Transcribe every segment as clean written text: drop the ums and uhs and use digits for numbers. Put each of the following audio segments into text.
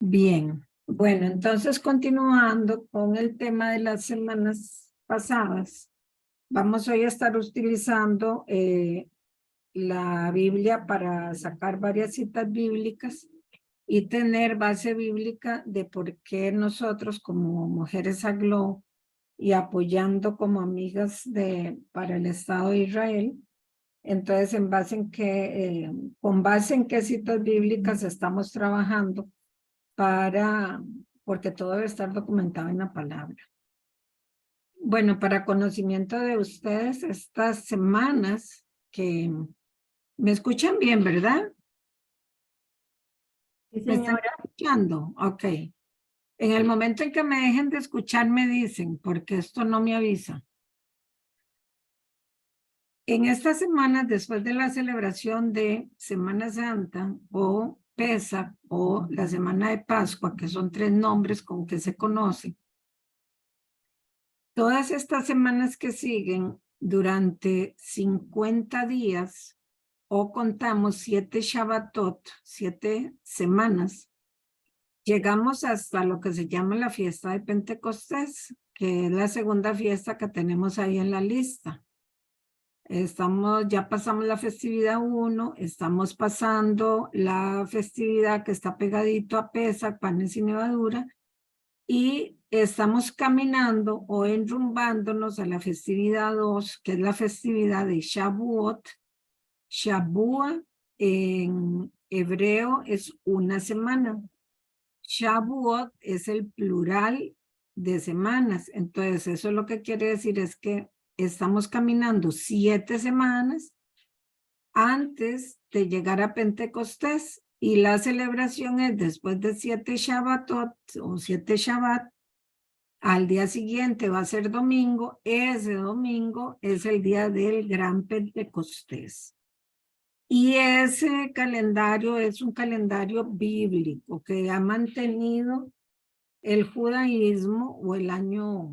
Bien, bueno, entonces continuando con el tema de las semanas pasadas, vamos hoy a estar utilizando la Biblia para sacar varias citas bíblicas y tener base bíblica de por qué nosotros como Mujeres Aglo y apoyando como amigas para el Estado de Israel, entonces con base en qué citas bíblicas estamos trabajando porque todo debe estar documentado en la palabra. Bueno, para conocimiento de ustedes, estas semanas que me escuchan bien, ¿verdad? Sí, ¿Me están señora. escuchando? Ok. En el momento en que me dejen de escuchar, me dicen, porque esto no me avisa. En estas semanas, después de la celebración de Semana Santa o Pesach o la Semana de Pascua, que son 3 nombres con que se conocen, todas estas semanas que siguen durante 50 días o contamos 7 Shabbatot, 7 semanas, llegamos hasta lo que se llama la fiesta de Pentecostés, que es la segunda fiesta que tenemos ahí en la lista. Ya pasamos la festividad 1, estamos pasando la festividad que está pegadito a Pesach, panes y levadura, y estamos caminando o enrumbándonos a la festividad 2, que es la festividad de Shavuot. Shavua en hebreo es una semana. Shavuot es el plural de semanas. Entonces, eso lo que quiere decir es que estamos caminando 7 semanas antes de llegar a Pentecostés. Y la celebración es después de 7 Shabbatot o 7 Shabbat. Al día siguiente va a ser domingo. Ese domingo es el día del Gran Pentecostés. Y ese calendario es un calendario bíblico que ha mantenido el judaísmo o el año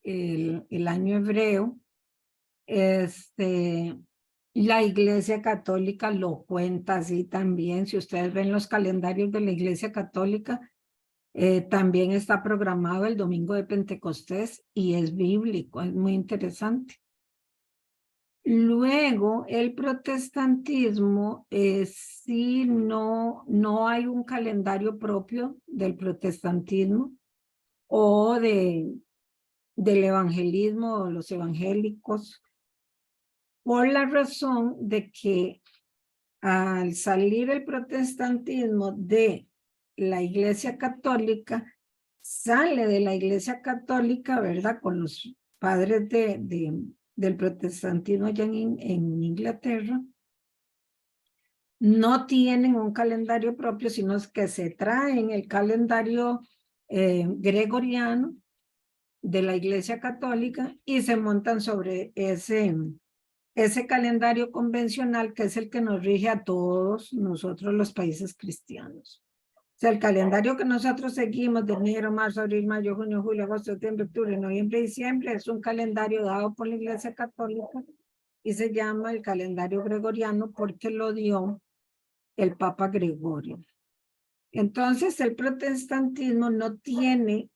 hebreo. La Iglesia Católica lo cuenta así también. Si ustedes ven los calendarios de la Iglesia Católica, también está programado el domingo de Pentecostés y es bíblico, es muy interesante. Luego, el protestantismo, sí, no hay un calendario propio del protestantismo o del evangelismo o los evangélicos, por la razón de que al salir el protestantismo de la Iglesia Católica, sale de la Iglesia Católica, ¿verdad? Con los padres del protestantismo allá en Inglaterra, no tienen un calendario propio, sino que se traen el calendario gregoriano de la Iglesia Católica y se montan sobre ese calendario convencional que es el que nos rige a todos nosotros los países cristianos. O sea, el calendario que nosotros seguimos de enero, marzo, abril, mayo, junio, julio, agosto, septiembre, octubre, noviembre, diciembre, es un calendario dado por la Iglesia Católica y se llama el calendario gregoriano porque lo dio el Papa Gregorio. Entonces, el protestantismo no tiene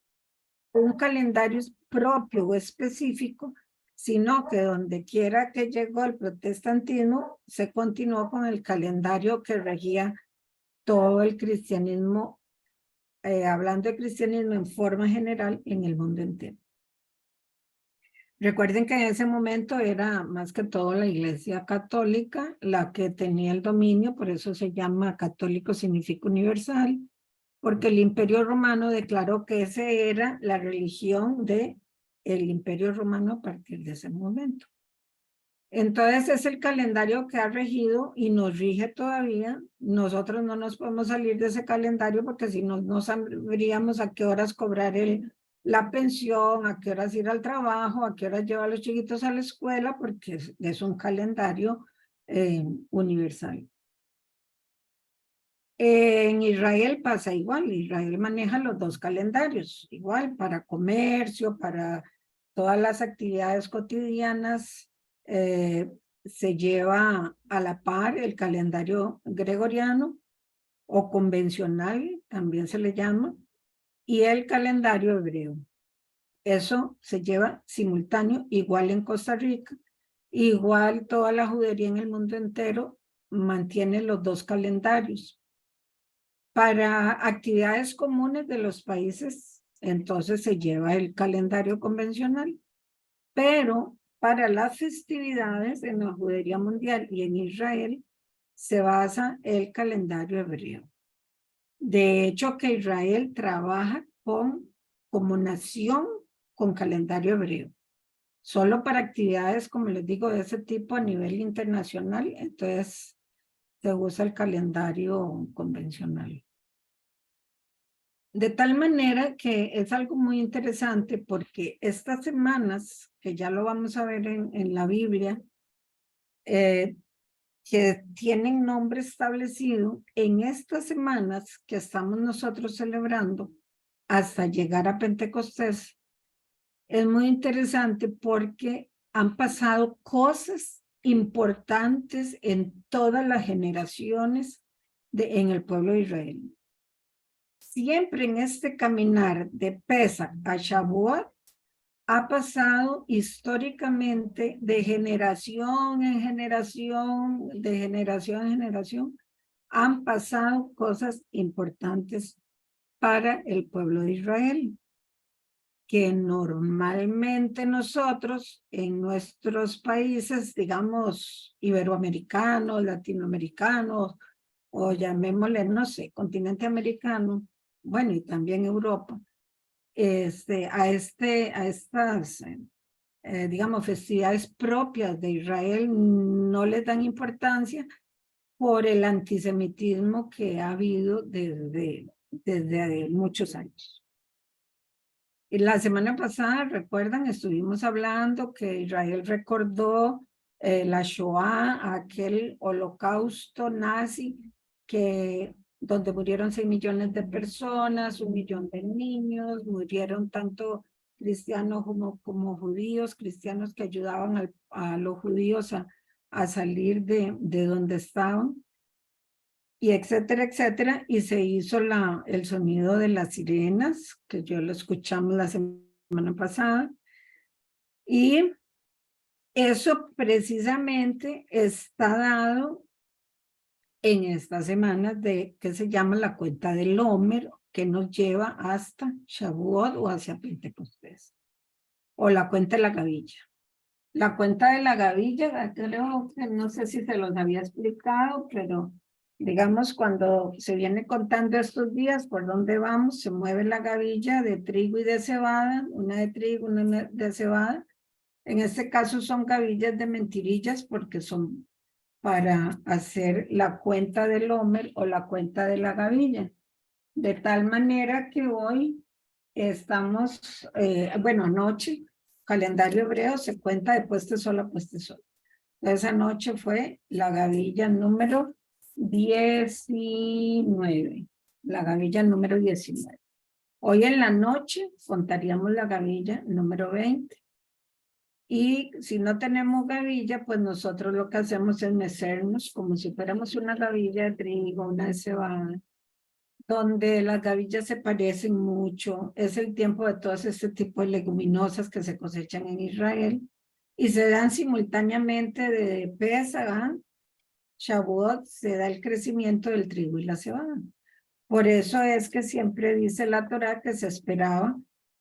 un calendario propio o específico, sino que donde quiera que llegó el protestantismo, se continuó con el calendario que regía todo el cristianismo, hablando de cristianismo en forma general en el mundo entero. Recuerden que en ese momento era más que todo la Iglesia Católica la que tenía el dominio, por eso se llama católico, significa universal, porque el Imperio Romano declaró que esa era la religión del Imperio Romano a partir de ese momento. Entonces es el calendario que ha regido y nos rige todavía. Nosotros no nos podemos salir de ese calendario porque si no sabríamos a qué horas cobrar la pensión, a qué horas ir al trabajo, a qué horas llevar a los chiquitos a la escuela, porque es un calendario universal. En Israel pasa igual, Israel maneja los 2 calendarios, igual para comercio, para todas las actividades cotidianas, se lleva a la par el calendario gregoriano o convencional, también se le llama, y el calendario hebreo. Eso se lleva simultáneo, igual en Costa Rica, igual toda la judería en el mundo entero mantiene los dos calendarios. Para actividades comunes de los países, entonces se lleva el calendario convencional, pero para las festividades en la judería mundial y en Israel se basa el calendario hebreo. De hecho, que Israel trabaja como nación con calendario hebreo. Solo para actividades, como les digo, de ese tipo a nivel internacional, entonces se usa el calendario convencional. De tal manera que es algo muy interesante porque estas semanas, que ya lo vamos a ver en la Biblia, que tienen nombre establecido, en estas semanas que estamos nosotros celebrando hasta llegar a Pentecostés, es muy interesante porque han pasado cosas importantes en todas las generaciones en el pueblo de Israel. Siempre en este caminar de Pesach a Shavuot ha pasado históricamente de generación en generación, de generación en generación, han pasado cosas importantes para el pueblo de Israel, que normalmente nosotros en nuestros países, digamos, iberoamericanos, latinoamericanos, o llamémosle, no sé, continente americano, bueno, y también Europa, a estas, digamos, festividades propias de Israel no les dan importancia por el antisemitismo que ha habido desde muchos años. Y la semana pasada, recuerdan, estuvimos hablando que Israel recordó la Shoah, aquel holocausto nazi donde murieron 6 millones de personas, 1 millón de niños, murieron tanto cristianos como judíos, cristianos que ayudaban a los judíos a salir de donde estaban, y etcétera, etcétera, y se hizo el sonido de las sirenas, que yo lo escuchamos la semana pasada, y eso precisamente está dado en estas semanas que se llama la cuenta del Omer, que nos lleva hasta Shavuot o hacia Pentecostés, o la cuenta de la gavilla. La cuenta de la gavilla, creo que no sé si se los había explicado, pero digamos cuando se viene contando estos días por dónde vamos, se mueve la gavilla de trigo y de cebada, una de trigo, una de cebada. En este caso son gavillas de mentirillas porque son para hacer la cuenta del Omer o la cuenta de la gavilla. De tal manera que hoy estamos, bueno, anoche, calendario hebreo se cuenta de puesta sol a puesta sol. Esa noche fue la gavilla número 19, la gavilla número 19. Hoy en la noche contaríamos la gavilla número 20. Y si no tenemos gavilla, pues nosotros lo que hacemos es mecernos como si fuéramos una gavilla de trigo, una de cebada, donde las gavillas se parecen mucho. Es el tiempo de todos este tipo de leguminosas que se cosechan en Israel y se dan simultáneamente de Pesach, Shavuot, se da el crecimiento del trigo y la cebada. Por eso es que siempre dice la Torá que se esperaba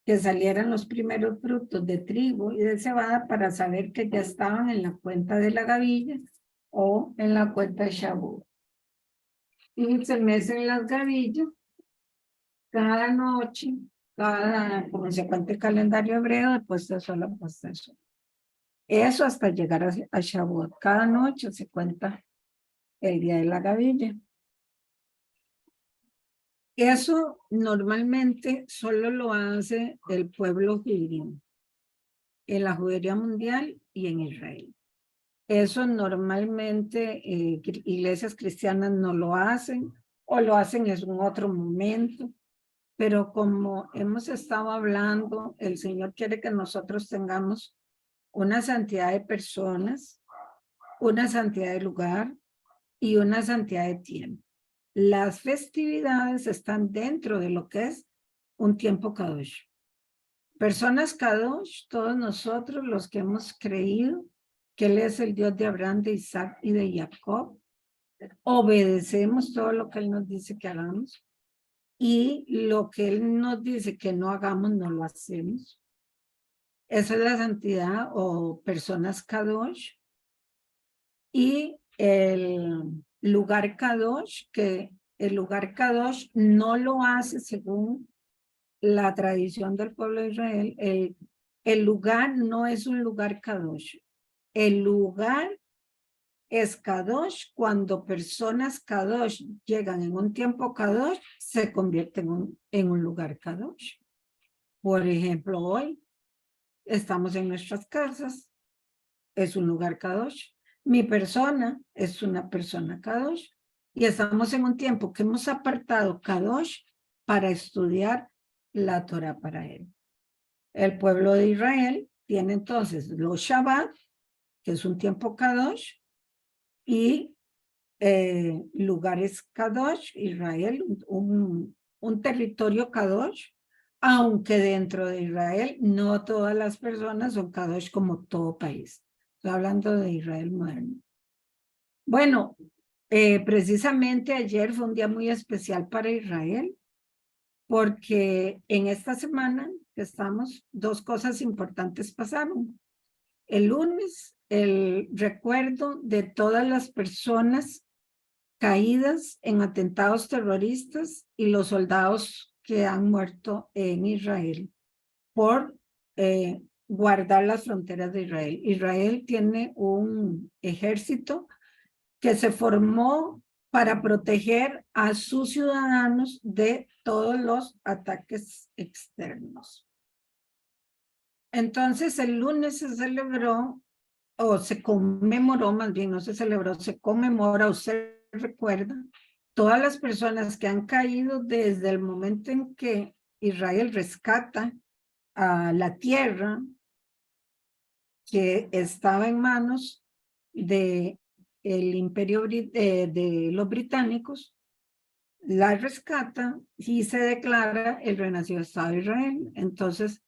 que salieran los primeros frutos de trigo y de cebada para saber que ya estaban en la cuenta de la gavilla o en la cuenta de Shavuot. Y se mecen las gavillas cada noche, como se cuenta el calendario hebreo, de puesta sol a puesta sol. Eso hasta llegar a Shavuot. Cada noche se cuenta el día de la gavilla. Eso normalmente solo lo hace el pueblo judío, en la judería mundial y en Israel. Eso normalmente iglesias cristianas no lo hacen o lo hacen en otro momento. Pero como hemos estado hablando, el Señor quiere que nosotros tengamos una santidad de personas, una santidad de lugar y una santidad de tiempo. las festividades están dentro de lo que es un tiempo Kadosh. Personas Kadosh, todos nosotros los que hemos creído que Él es el Dios de Abraham, de Isaac y de Jacob, obedecemos todo lo que Él nos dice que hagamos y lo que Él nos dice que no hagamos, no lo hacemos. Esa es la santidad o personas Kadosh. Y el lugar Kadosh, que el lugar Kadosh no lo hace según la tradición del pueblo de Israel. El lugar no es un lugar Kadosh. El lugar es Kadosh cuando personas Kadosh llegan en un tiempo Kadosh, se convierten en un lugar Kadosh. Por ejemplo, hoy estamos en nuestras casas, es un lugar Kadosh. Mi persona es una persona Kadosh. Y estamos en un tiempo que hemos apartado Kadosh para estudiar la Torah para él. El pueblo de Israel tiene entonces los Shabbat, que es un tiempo Kadosh, y lugares Kadosh, Israel, un territorio Kadosh, aunque dentro de Israel no todas las personas son Kadosh como todo país. Estoy hablando de Israel moderno. Bueno, precisamente ayer fue un día muy especial para Israel, porque en esta semana que estamos, dos cosas importantes pasaron. El lunes, el recuerdo de todas las personas caídas en atentados terroristas y los soldados que han muerto en Israel por guardar las fronteras de Israel. Israel tiene un ejército que se formó para proteger a sus ciudadanos de todos los ataques externos. Entonces, el lunes se celebró, o se conmemoró, más bien no se celebró, se conmemora, usted recuerda, todas las personas que han caído desde el momento en que Israel rescata a la tierra que estaba en manos de el imperio de los británicos, la rescata y se declara el renacido Estado de Israel. Entonces,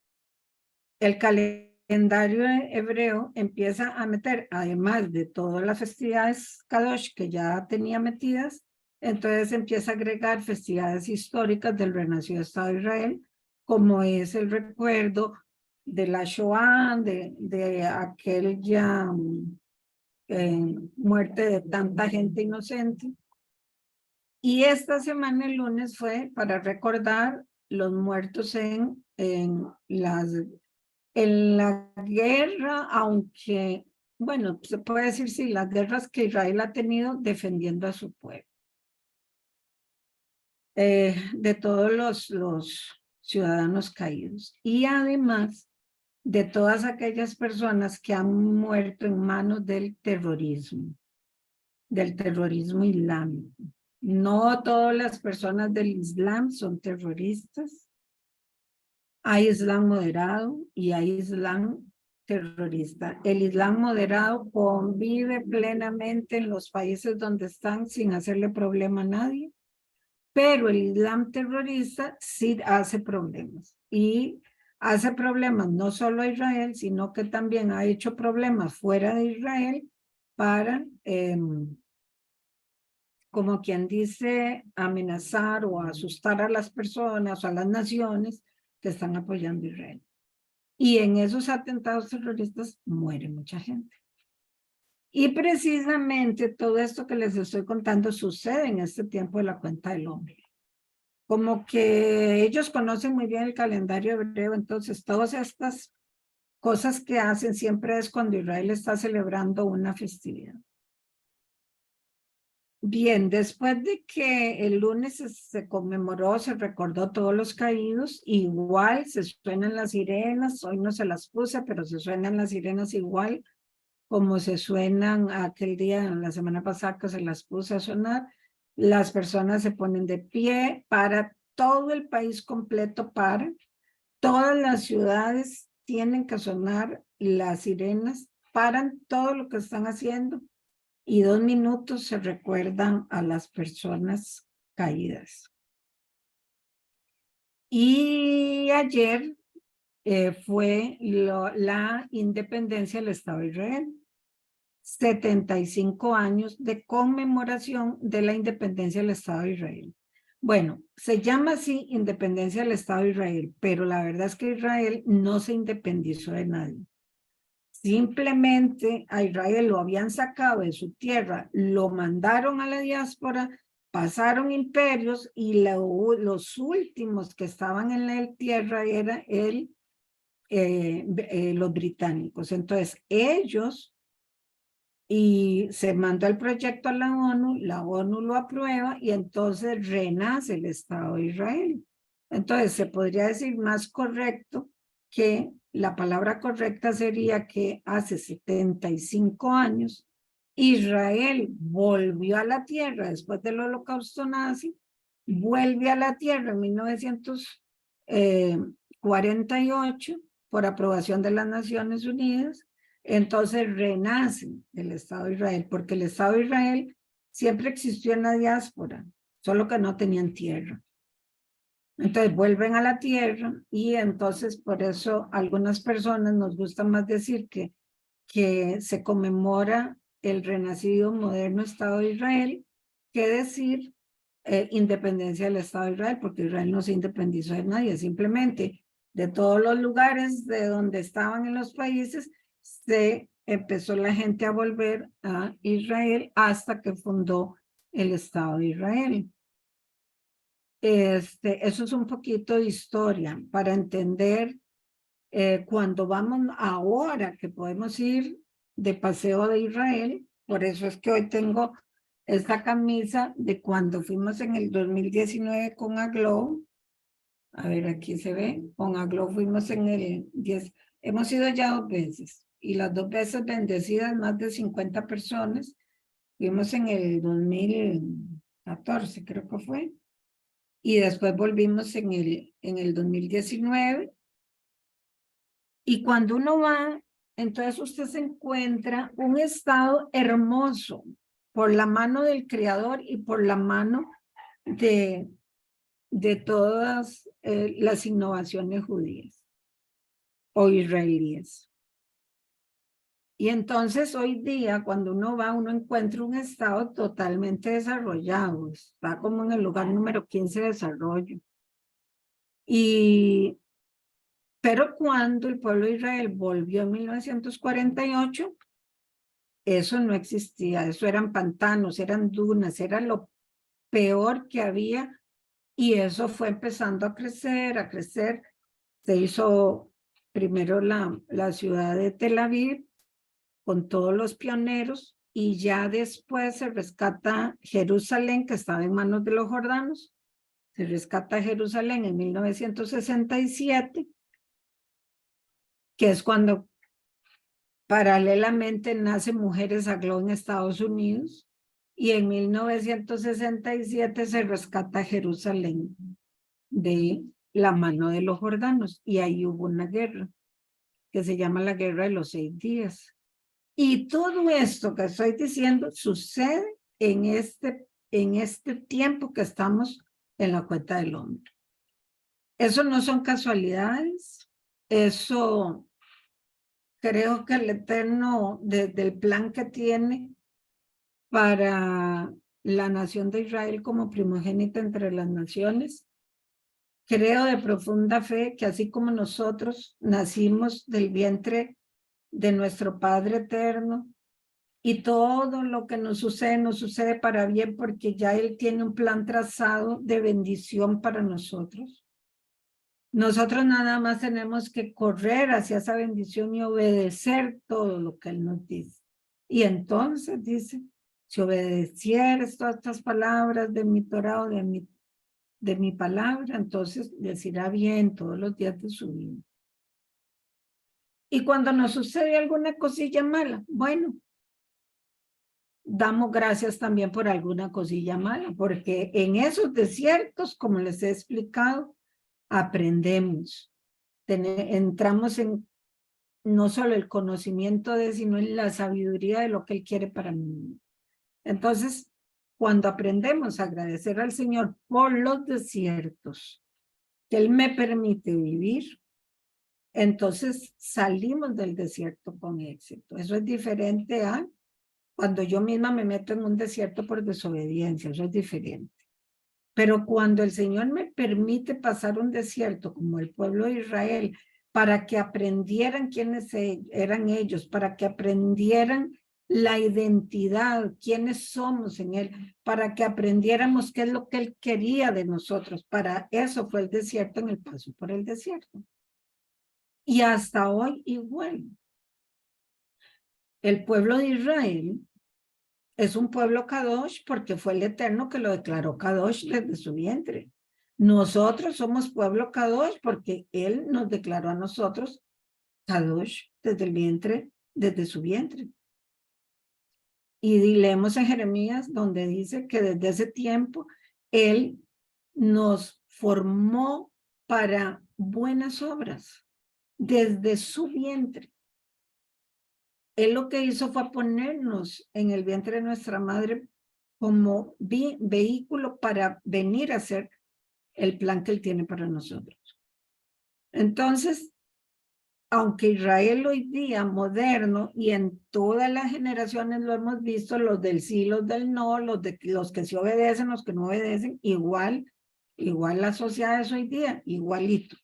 el calendario hebreo empieza a meter, además de todas las festividades Kadosh que ya tenía metidas, entonces empieza a agregar festividades históricas del renacido Estado de Israel, como es el recuerdo de la Shoah, de aquel ya muerte de tanta gente inocente. Y esta semana, el lunes, fue para recordar los muertos en la guerra, aunque, bueno, se puede decir sí, las guerras que Israel ha tenido defendiendo a su pueblo. De todos los ciudadanos caídos. Y además de todas aquellas personas que han muerto en manos del terrorismo islámico. No todas las personas del Islam son terroristas. Hay Islam moderado y hay Islam terrorista. El Islam moderado convive plenamente en los países donde están sin hacerle problema a nadie, pero el Islam terrorista sí hace problemas. Y hace problemas no solo a Israel, sino que también ha hecho problemas fuera de Israel para como quien dice, amenazar o asustar a las personas o a las naciones que están apoyando a Israel. Y en esos atentados terroristas muere mucha gente. Y precisamente todo esto que les estoy contando sucede en este tiempo de la cuenta del hombre. Como que ellos conocen muy bien el calendario hebreo, entonces todas estas cosas que hacen siempre es cuando Israel está celebrando una festividad. Bien, después de que el lunes se conmemoró, se recordó todos los caídos, igual se suenan las sirenas, hoy no se las puse, pero se suenan las sirenas igual como se suenan aquel día, la semana pasada que se las puse a sonar. Las personas se ponen de pie para todo el país completo, para todas las ciudades tienen que sonar las sirenas, paran todo lo que están haciendo. Y 2 minutos se recuerdan a las personas caídas. Y ayer fue la independencia del Estado de Israel. 75 años de conmemoración de la independencia del Estado de Israel. Bueno, se llama así independencia del Estado de Israel, pero la verdad es que Israel no se independizó de nadie. Simplemente a Israel lo habían sacado de su tierra, lo mandaron a la diáspora, pasaron imperios y los últimos que estaban en la tierra eran los británicos. Entonces ellos, y se mandó el proyecto a la ONU lo aprueba y entonces renace el Estado de Israel. Entonces se podría decir más correcto que la palabra correcta sería que hace 75 años Israel volvió a la tierra después del Holocausto nazi, vuelve a la tierra en 1948 por aprobación de las Naciones Unidas. Entonces renace el Estado de Israel, porque el Estado de Israel siempre existió en la diáspora, solo que no tenían tierra. Entonces vuelven a la tierra y entonces por eso algunas personas nos gusta más decir que se conmemora el renacido moderno Estado de Israel que decir independencia del Estado de Israel, porque Israel no se independizó de nadie, simplemente de todos los lugares de donde estaban en los países, se empezó la gente a volver a Israel hasta que fundó el Estado de Israel. Eso es un poquito de historia para entender cuando vamos ahora que podemos ir de paseo de Israel. Por eso es que hoy tengo esta camisa de cuando fuimos en el 2019 con Aglow. A ver, aquí se ve. Con Aglow fuimos en el 10. Hemos ido ya 2 veces. Y las 2 veces bendecidas, más de 50 personas. Fuimos en el 2014, creo que fue. Y después volvimos en el 2019. Y cuando uno va, entonces usted se encuentra un estado hermoso por la mano del Creador y por la mano de todas las innovaciones judías o israelíes. Y entonces hoy día, cuando uno va, uno encuentra un estado totalmente desarrollado. Está como en el lugar número 15 de desarrollo. Pero cuando el pueblo de Israel volvió en 1948, eso no existía. Eso eran pantanos, eran dunas, era lo peor que había. Y eso fue empezando a crecer, a crecer. Se hizo primero la ciudad de Tel Aviv con todos los pioneros y ya después se rescata Jerusalén, que estaba en manos de los jordanos. Se rescata Jerusalén en 1967, que es cuando paralelamente nace Mujeres Aglow en Estados Unidos y en 1967 se rescata Jerusalén de la mano de los jordanos y ahí hubo una guerra que se llama la Guerra de los 6 días. Y todo esto que estoy diciendo sucede en este tiempo que estamos en la cuenta del hombre. Eso no son casualidades, eso creo que el Eterno, desde el plan que tiene para la nación de Israel como primogénita entre las naciones, creo de profunda fe que así como nosotros nacimos del vientre de nuestro Padre Eterno y todo lo que nos sucede para bien porque ya Él tiene un plan trazado de bendición para nosotros. Nosotros nada más tenemos que correr hacia esa bendición y obedecer todo lo que Él nos dice. Y entonces dice, si obedecieres todas estas palabras de mi Torah o de mi palabra, entonces les irá bien todos los días de su vida. Y cuando nos sucede alguna cosilla mala, bueno, damos gracias también por alguna cosilla mala, porque en esos desiertos, como les he explicado, aprendemos. Entramos en no solo el conocimiento sino en la sabiduría de lo que Él quiere para mí. Entonces, cuando aprendemos a agradecer al Señor por los desiertos que Él me permite vivir, entonces salimos del desierto con éxito. Eso es diferente a cuando yo misma me meto en un desierto por desobediencia, eso es diferente. Pero cuando el Señor me permite pasar un desierto como el pueblo de Israel, para que aprendieran quiénes eran ellos, para que aprendieran la identidad, quiénes somos en Él, para que aprendiéramos qué es lo que Él quería de nosotros. Para eso fue el desierto, en el paso por el desierto. Y hasta hoy igual. El pueblo de Israel es un pueblo Kadosh porque fue el Eterno que lo declaró Kadosh desde su vientre. Nosotros somos pueblo Kadosh porque Él nos declaró a nosotros Kadosh desde el vientre, desde su vientre. Y leemos en Jeremías donde dice que desde ese tiempo Él nos formó para buenas obras desde su vientre. Él lo que hizo fue ponernos en el vientre de nuestra madre como vehículo para venir a hacer el plan que Él tiene para nosotros. Entonces, aunque Israel hoy día moderno y en todas las generaciones lo hemos visto, los del sí, los del no, los que sí obedecen, los que no obedecen, igual la sociedad es hoy día, igualito.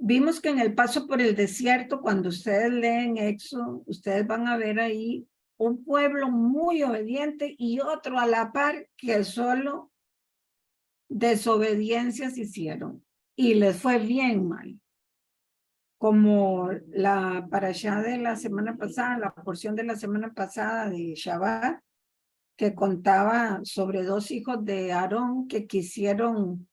Vimos que en el paso por el desierto, cuando ustedes leen Éxodo, ustedes van a ver ahí un pueblo muy obediente y otro a la par que solo desobediencias hicieron y les fue bien mal. Como la parashá de la semana pasada, la porción de la semana pasada de Shabbat, que contaba sobre dos hijos de Aarón que quisieron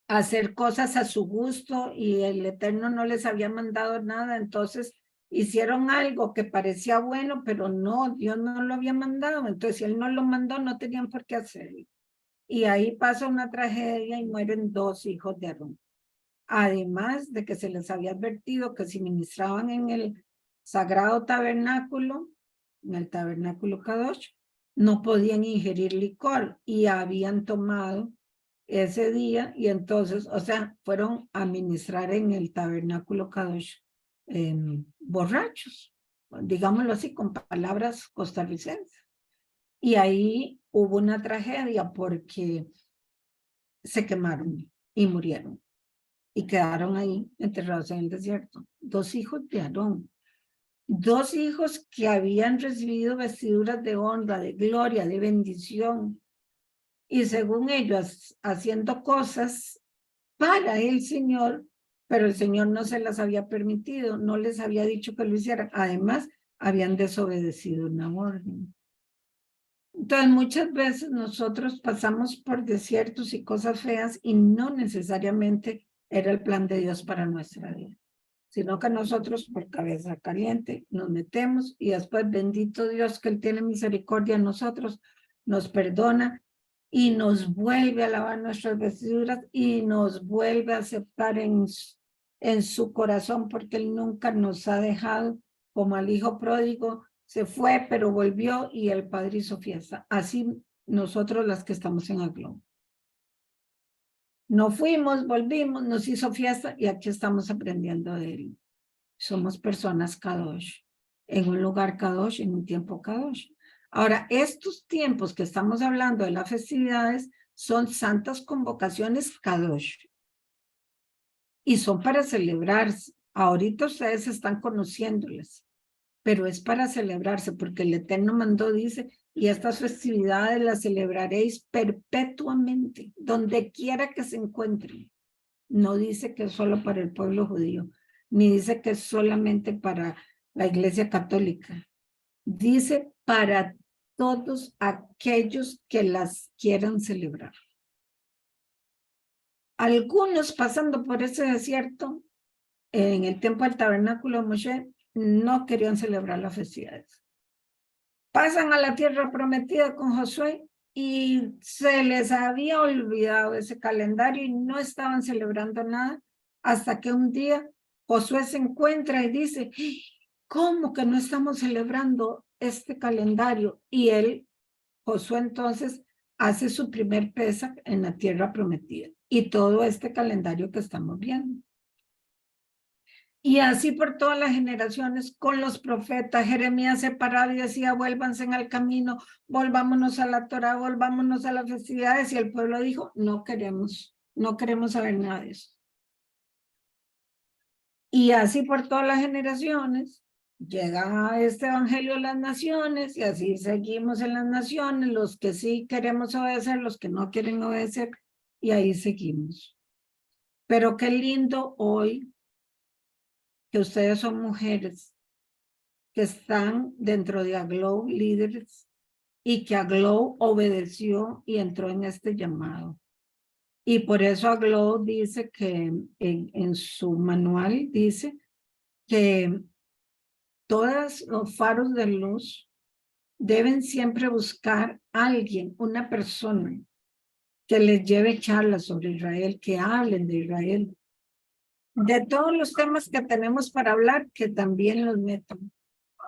hacer cosas a su gusto y el Eterno no les había mandado nada, entonces hicieron algo que parecía bueno, pero no, Dios no lo había mandado, entonces si Él no lo mandó, no tenían por qué hacerlo. Y ahí pasa una tragedia y mueren dos hijos de Aarón. Además de que se les había advertido que si ministraban en el sagrado tabernáculo, en el tabernáculo Kadosh, no podían ingerir licor y habían tomado ese día y entonces, o sea, fueron a ministrar en el tabernáculo Kadosh borrachos, digámoslo así, con palabras costarricenses. Y ahí hubo una tragedia porque se quemaron y murieron y quedaron ahí enterrados en el desierto. Dos hijos de Aarón, dos hijos que habían recibido vestiduras de honra, de gloria, de bendición, y según ellos haciendo cosas para el Señor, pero el Señor no se las había permitido, no les había dicho que lo hicieran. Además, habían desobedecido una orden. Entonces, muchas veces nosotros pasamos por desiertos y cosas feas y no necesariamente era el plan de Dios para nuestra vida, sino que nosotros por cabeza caliente nos metemos y después bendito Dios que Él tiene misericordia en nosotros, nos perdona y nos vuelve a lavar nuestras vestiduras y nos vuelve a aceptar en su corazón porque Él nunca nos ha dejado como al hijo pródigo. Se fue, pero volvió y el Padre hizo fiesta. Así nosotros las que estamos en Aglo. No fuimos, volvimos, nos hizo fiesta y aquí estamos aprendiendo de Él. Somos personas Kadosh, en un lugar Kadosh, en un tiempo Kadosh. Ahora, estos tiempos que estamos hablando de las festividades son santas convocaciones Kadosh. Y son para celebrarse. Ahorita ustedes están conociéndoles, pero es para celebrarse, porque el Eterno mandó, dice, y estas festividades las celebraréis perpetuamente, donde quiera que se encuentren. No dice que es solo para el pueblo judío, ni dice que es solamente para la Iglesia Católica. Dice para todos aquellos que las quieran celebrar. Algunos pasando por ese desierto, en el tiempo del tabernáculo de Moshe, no querían celebrar las festividades. Pasan a la tierra prometida con Josué y se les había olvidado ese calendario y no estaban celebrando nada hasta que un día Josué se encuentra y dice, ¿cómo que no estamos celebrando este calendario. Y Josué entonces hace su primer Pesaj en la tierra prometida. Y todo este calendario que estamos viendo. Y así por todas las generaciones, con los profetas, Jeremías se paraba y decía, vuélvanse al camino, volvámonos a la Torá, volvámonos a las festividades. Y el pueblo dijo, no queremos saber nada de eso. Y así por todas las generaciones, llega este evangelio a las naciones y así seguimos en las naciones, los que sí queremos obedecer, los que no quieren obedecer, y ahí seguimos. Pero qué lindo hoy que ustedes son mujeres que están dentro de Aglow líderes y que Aglow obedeció y entró en este llamado. Y por eso Aglow dice que en su manual dice que todos los faros de luz deben siempre buscar a alguien, una persona que les lleve charlas sobre Israel, que hablen de Israel. De todos los temas que tenemos para hablar, que también los metan.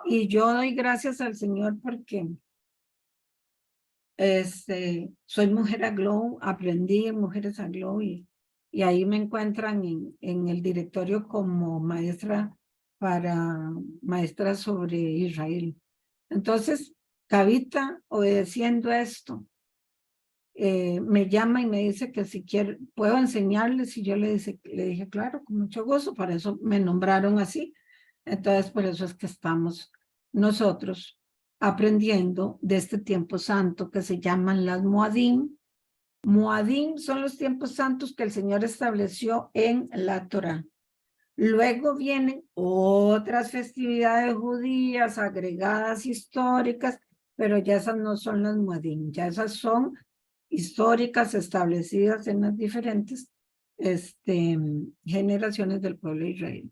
Y yo doy gracias al Señor porque soy mujer Aglow, aprendí en Mujeres Aglow y ahí me encuentran en el directorio como maestra sobre Israel. Entonces, Cavita, obedeciendo esto, me llama y me dice que si quiero, puedo enseñarles, y yo le dije, claro, con mucho gusto, para eso me nombraron así. Entonces, por eso es que estamos nosotros aprendiendo de este tiempo santo que se llaman las Moadim. Moadim son los tiempos santos que el Señor estableció en la Torá. Luego vienen otras festividades judías agregadas históricas, pero ya esas no son las Moadim, ya esas son históricas establecidas en las diferentes generaciones del pueblo de Israel.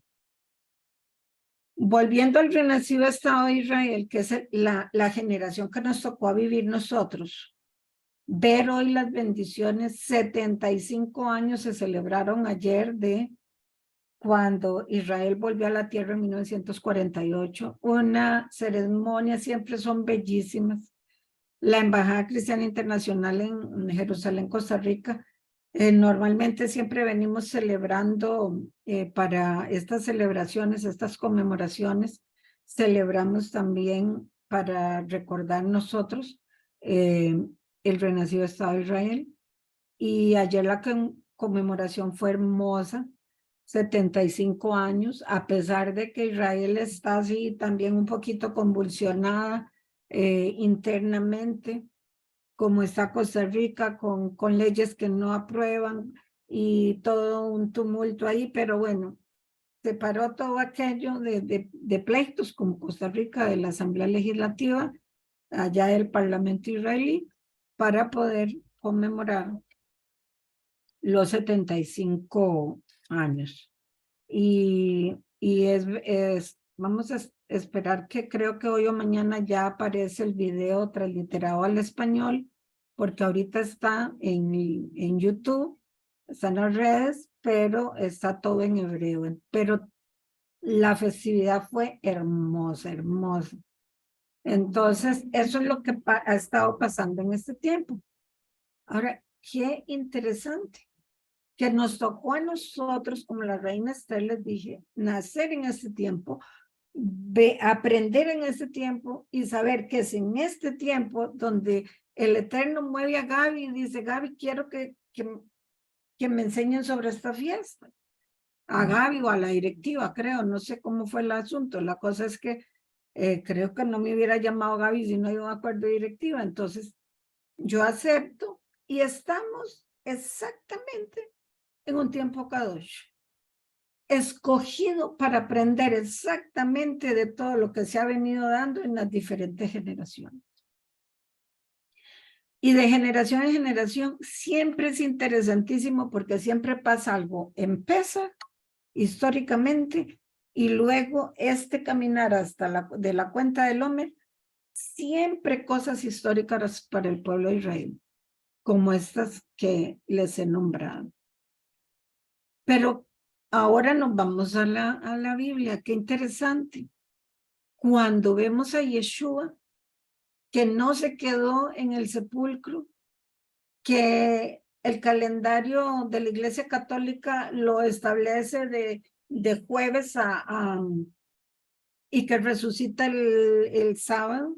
Volviendo al renacido Estado de Israel, que es la generación que nos tocó a vivir nosotros, ver hoy las bendiciones, 75 años se celebraron ayer de cuando Israel volvió a la tierra en 1948, una ceremonia, siempre son bellísimas. La Embajada Cristiana Internacional en Jerusalén, Costa Rica, normalmente siempre venimos celebrando para estas celebraciones, estas conmemoraciones, celebramos también para recordar nosotros el renacido Estado de Israel. Y ayer la conmemoración fue hermosa, 75 años, a pesar de que Israel está así también un poquito convulsionada internamente, como está Costa Rica, con leyes que no aprueban y todo un tumulto ahí, pero bueno, se paró todo aquello de pleitos con Costa Rica, de la Asamblea Legislativa, allá del Parlamento israelí, para poder conmemorar los 75 años. Y vamos a esperar que creo que hoy o mañana ya aparece el video transliterado al español, porque ahorita está en YouTube, está en las redes, pero está todo en hebreo. Pero la festividad fue hermosa, hermosa. Entonces, eso es lo que ha estado pasando en este tiempo. Ahora, qué interesante que nos tocó a nosotros, como la reina Esther les dije, nacer en este tiempo, aprender en este tiempo y saber que es en este tiempo donde el Eterno mueve a Gaby y dice, Gaby, quiero que me enseñen sobre esta fiesta. A Gaby o a la directiva, creo, no sé cómo fue el asunto. La cosa es que creo que no me hubiera llamado Gaby si no hay un acuerdo de directiva. Entonces, yo acepto y estamos exactamente en un tiempo Kadosh, escogido para aprender exactamente de todo lo que se ha venido dando en las diferentes generaciones. Y de generación en generación siempre es interesantísimo porque siempre pasa algo. Empieza históricamente y luego caminar hasta de la cuenta del Omer, siempre cosas históricas para el pueblo de Israel, como estas que les he nombrado. Pero ahora nos vamos a la Biblia. Qué interesante. cuando vemos a Yeshua, que no se quedó en el sepulcro, que el calendario de la Iglesia Católica lo establece de jueves y que resucita el sábado.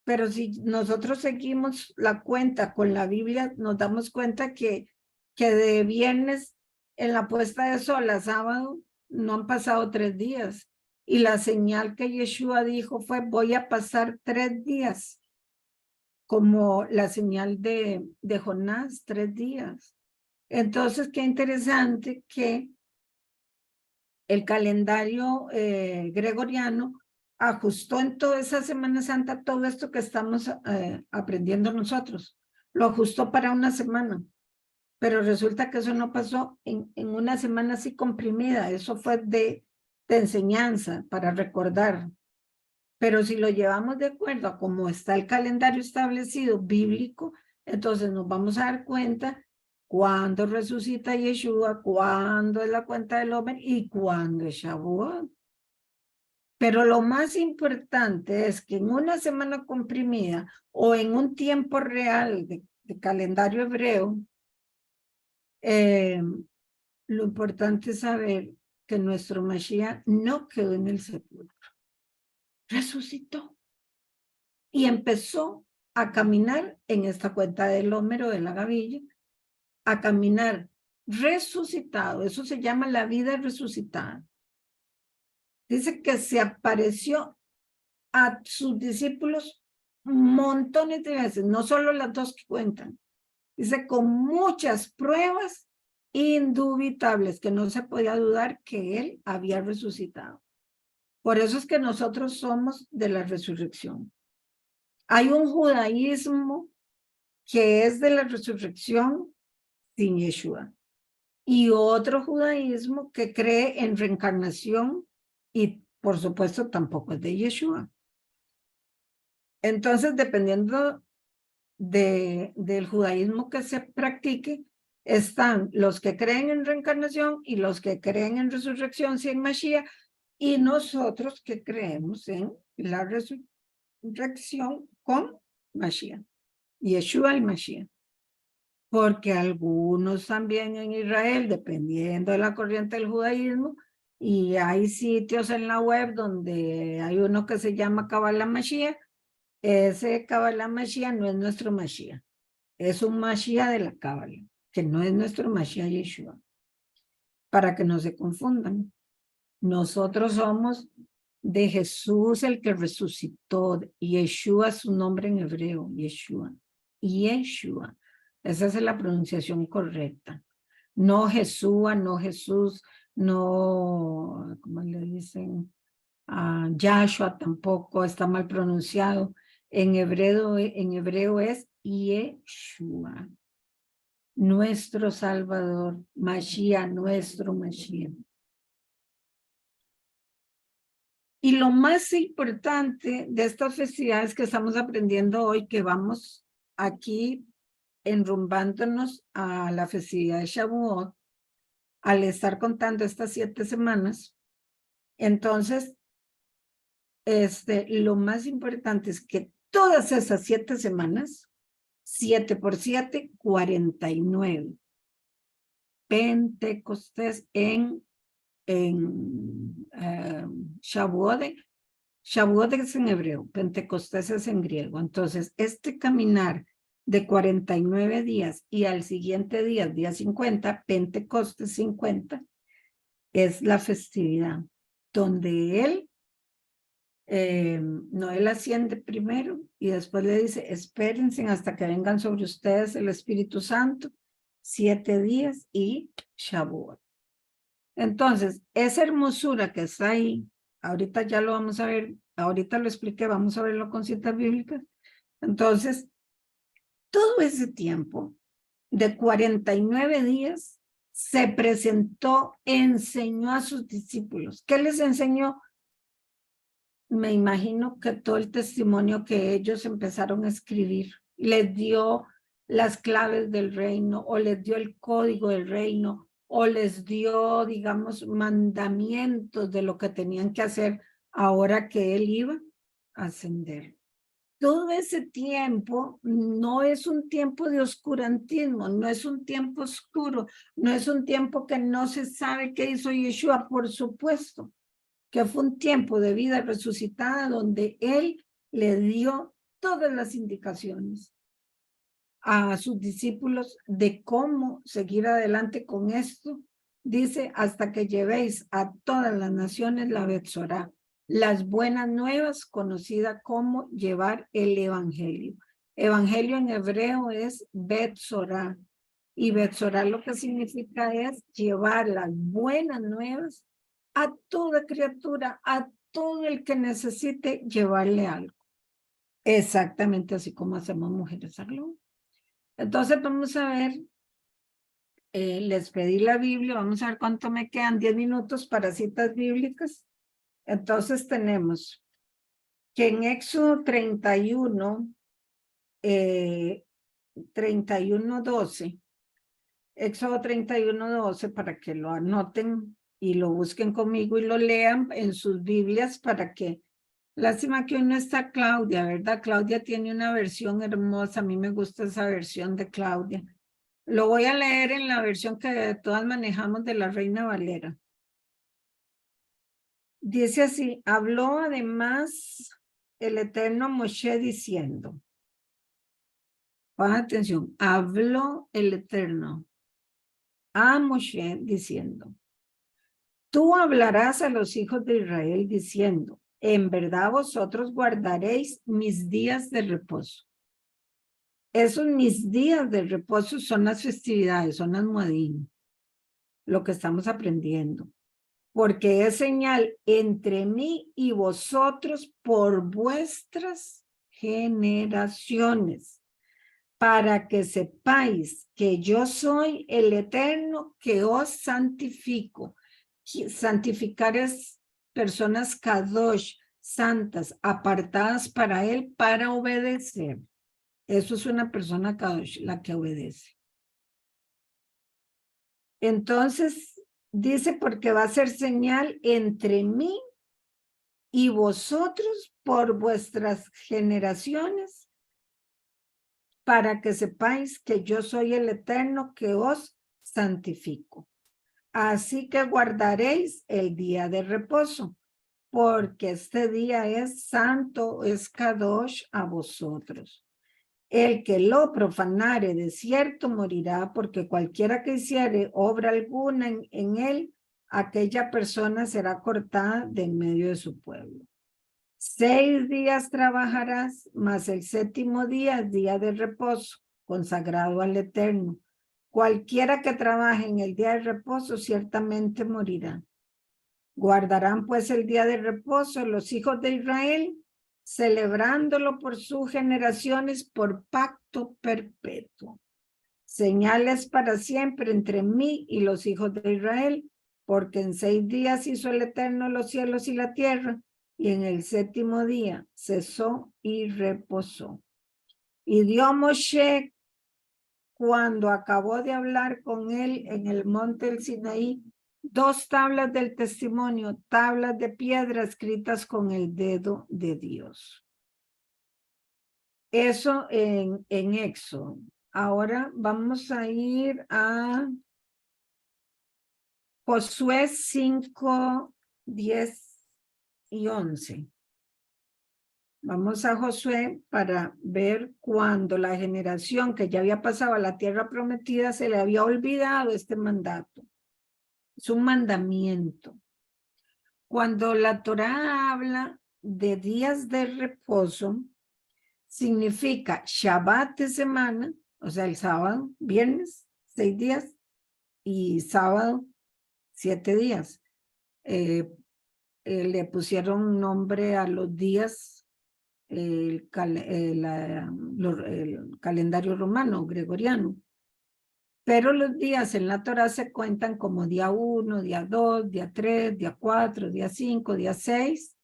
Pero si nosotros seguimos la cuenta con la Biblia, nos damos cuenta que de viernes en la puesta de sol a sábado no han pasado 3 días. Y la señal que Yeshua dijo fue, voy a pasar 3 días, como la señal de Jonás, 3 días. Entonces, qué interesante que el calendario gregoriano ajustó en toda esa Semana Santa todo esto que estamos aprendiendo nosotros. Lo ajustó para una semana, pero resulta que eso no pasó en una semana así comprimida. Eso fue de enseñanza para recordar. Pero si lo llevamos de acuerdo a cómo está el calendario establecido bíblico, entonces nos vamos a dar cuenta cuándo resucita Yeshua, cuándo es la cuenta del hombre y cuándo es Shavuot. Pero lo más importante es que en una semana comprimida o en un tiempo real de calendario hebreo, lo importante es saber que nuestro Mashiach no quedó en el sepulcro, resucitó. Y empezó a caminar en esta cuenta del Hómero de la Gavilla, a caminar resucitado. Eso se llama la vida resucitada. Dice que se apareció a sus discípulos montones de veces, no solo las 2 que cuentan. Dice con muchas pruebas indubitables que no se podía dudar que él había resucitado. Por eso es que nosotros somos de la resurrección. Hay un judaísmo que es de la resurrección sin Yeshua, y otro judaísmo que cree en reencarnación y por supuesto tampoco es de Yeshua. Entonces, dependiendo del judaísmo que se practique, están los que creen en reencarnación y los que creen en resurrección sin Mashiach, y nosotros que creemos en la resurrección con Mashiach, Yeshua y Mashiach. Porque algunos también en Israel, dependiendo de la corriente del judaísmo, y hay sitios en la web donde hay uno que se llama Kabbalah Mashiach, ese Kabbalah Mashiach no es nuestro Mashiach, es un Mashiach de la Kabbalah, que no es nuestro Mashiach Yeshua, para que no se confundan. Nosotros somos de Jesús el que resucitó, Yeshua su nombre en hebreo, Yeshua, Yeshua. Esa es la pronunciación correcta. No Jesúa, no Jesús, no, ¿cómo le dicen? Yahshua tampoco está mal pronunciado. En hebreo es Yeshua. Nuestro Salvador, Mashiach, nuestro Mashiach. Y lo más importante de estas festividades que estamos aprendiendo hoy, que vamos aquí enrumbándonos a la festividad de Shavuot, al estar contando estas 7 semanas, entonces, lo más importante es que todas esas 7 semanas, 7 por 7, 49. Pentecostés en Shavuot. Shavuot es en hebreo, Pentecostés es en griego. Entonces, este caminar de 49 días y al siguiente día, día 50, Pentecostés 50, es la festividad donde él asciende primero y después le dice, espérense hasta que vengan sobre ustedes el Espíritu Santo, 7 días y Shavuot. Entonces, esa hermosura que está ahí, ahorita ya lo vamos a ver, ahorita lo expliqué, vamos a verlo con citas bíblicas. Entonces, todo ese tiempo de 49 días se presentó, enseñó a sus discípulos. ¿Qué les enseñó? Me imagino que todo el testimonio que ellos empezaron a escribir, les dio las claves del reino, o les dio el código del reino, o les dio, digamos, mandamientos de lo que tenían que hacer ahora que él iba a ascender. Todo ese tiempo no es un tiempo de oscurantismo, no es un tiempo oscuro, no es un tiempo que no se sabe qué hizo Yeshua, por supuesto, que fue un tiempo de vida resucitada donde él le dio todas las indicaciones a sus discípulos de cómo seguir adelante con esto. Dice, hasta que llevéis a todas las naciones la Betzorá, las buenas nuevas, conocida como llevar el evangelio. Evangelio en hebreo es Betzorá, y Betzorá lo que significa es llevar las buenas nuevas a toda criatura, a todo el que necesite llevarle algo. Exactamente así como hacemos Mujeres al Globo. Entonces vamos a ver, les pedí la Biblia, vamos a ver cuánto me quedan, 10 minutos para citas bíblicas. Entonces tenemos que en Éxodo 31, 12, Éxodo 31, 12, para que lo anoten y lo busquen conmigo y lo lean en sus Biblias para que, lástima que hoy no está Claudia, ¿verdad? Claudia tiene una versión hermosa, a mí me gusta esa versión de Claudia. Lo voy a leer en la versión que todas manejamos de la Reina Valera. Dice así, habló además el Eterno Moshe diciendo, pongan atención, habló el Eterno a Moshe diciendo, tú hablarás a los hijos de Israel diciendo, en verdad vosotros guardaréis mis días de reposo. Esos mis días de reposo son las festividades, son las Moadim, lo que estamos aprendiendo. Porque es señal entre mí y vosotros por vuestras generaciones, para que sepáis que yo soy el Eterno que os santifico. Santificar es personas kadosh, santas, apartadas para él, para obedecer. Eso es una persona kadosh, la que obedece. Entonces, dice, porque va a ser señal entre mí y vosotros por vuestras generaciones, para que sepáis que yo soy el Eterno que os santifico. Así que guardaréis el día de reposo, porque este día es santo, es kadosh a vosotros. El que lo profanare de cierto morirá, porque cualquiera que hiciere obra alguna en él, aquella persona será cortada de en medio de su pueblo. 6 días trabajarás, mas el séptimo día es día de reposo, consagrado al Eterno. Cualquiera que trabaje en el día de reposo ciertamente morirá. Guardarán pues el día de reposo los hijos de Israel, celebrándolo por sus generaciones por pacto perpetuo. Señales para siempre entre mí y los hijos de Israel, porque en 6 días hizo el Eterno los cielos y la tierra, y en el séptimo día cesó y reposó. Y dio Moshe, cuando acabó de hablar con él en el monte del Sinaí, 2 tablas del testimonio, tablas de piedra escritas con el dedo de Dios. Eso en Éxodo. Ahora vamos a ir a Josué 5, 10 y 11. Vamos a Josué para ver cuando la generación que ya había pasado a la tierra prometida se le había olvidado este mandato. Es un mandamiento. Cuando la Torá habla de días de reposo, significa Shabbat de semana, o sea, el sábado, viernes, 6 días, y sábado, 7 días. Le pusieron nombre a los días, el calendario romano, gregoriano. Pero los días en la Torá se cuentan como día 1, día 2, día 3, día 4, día 5, día 6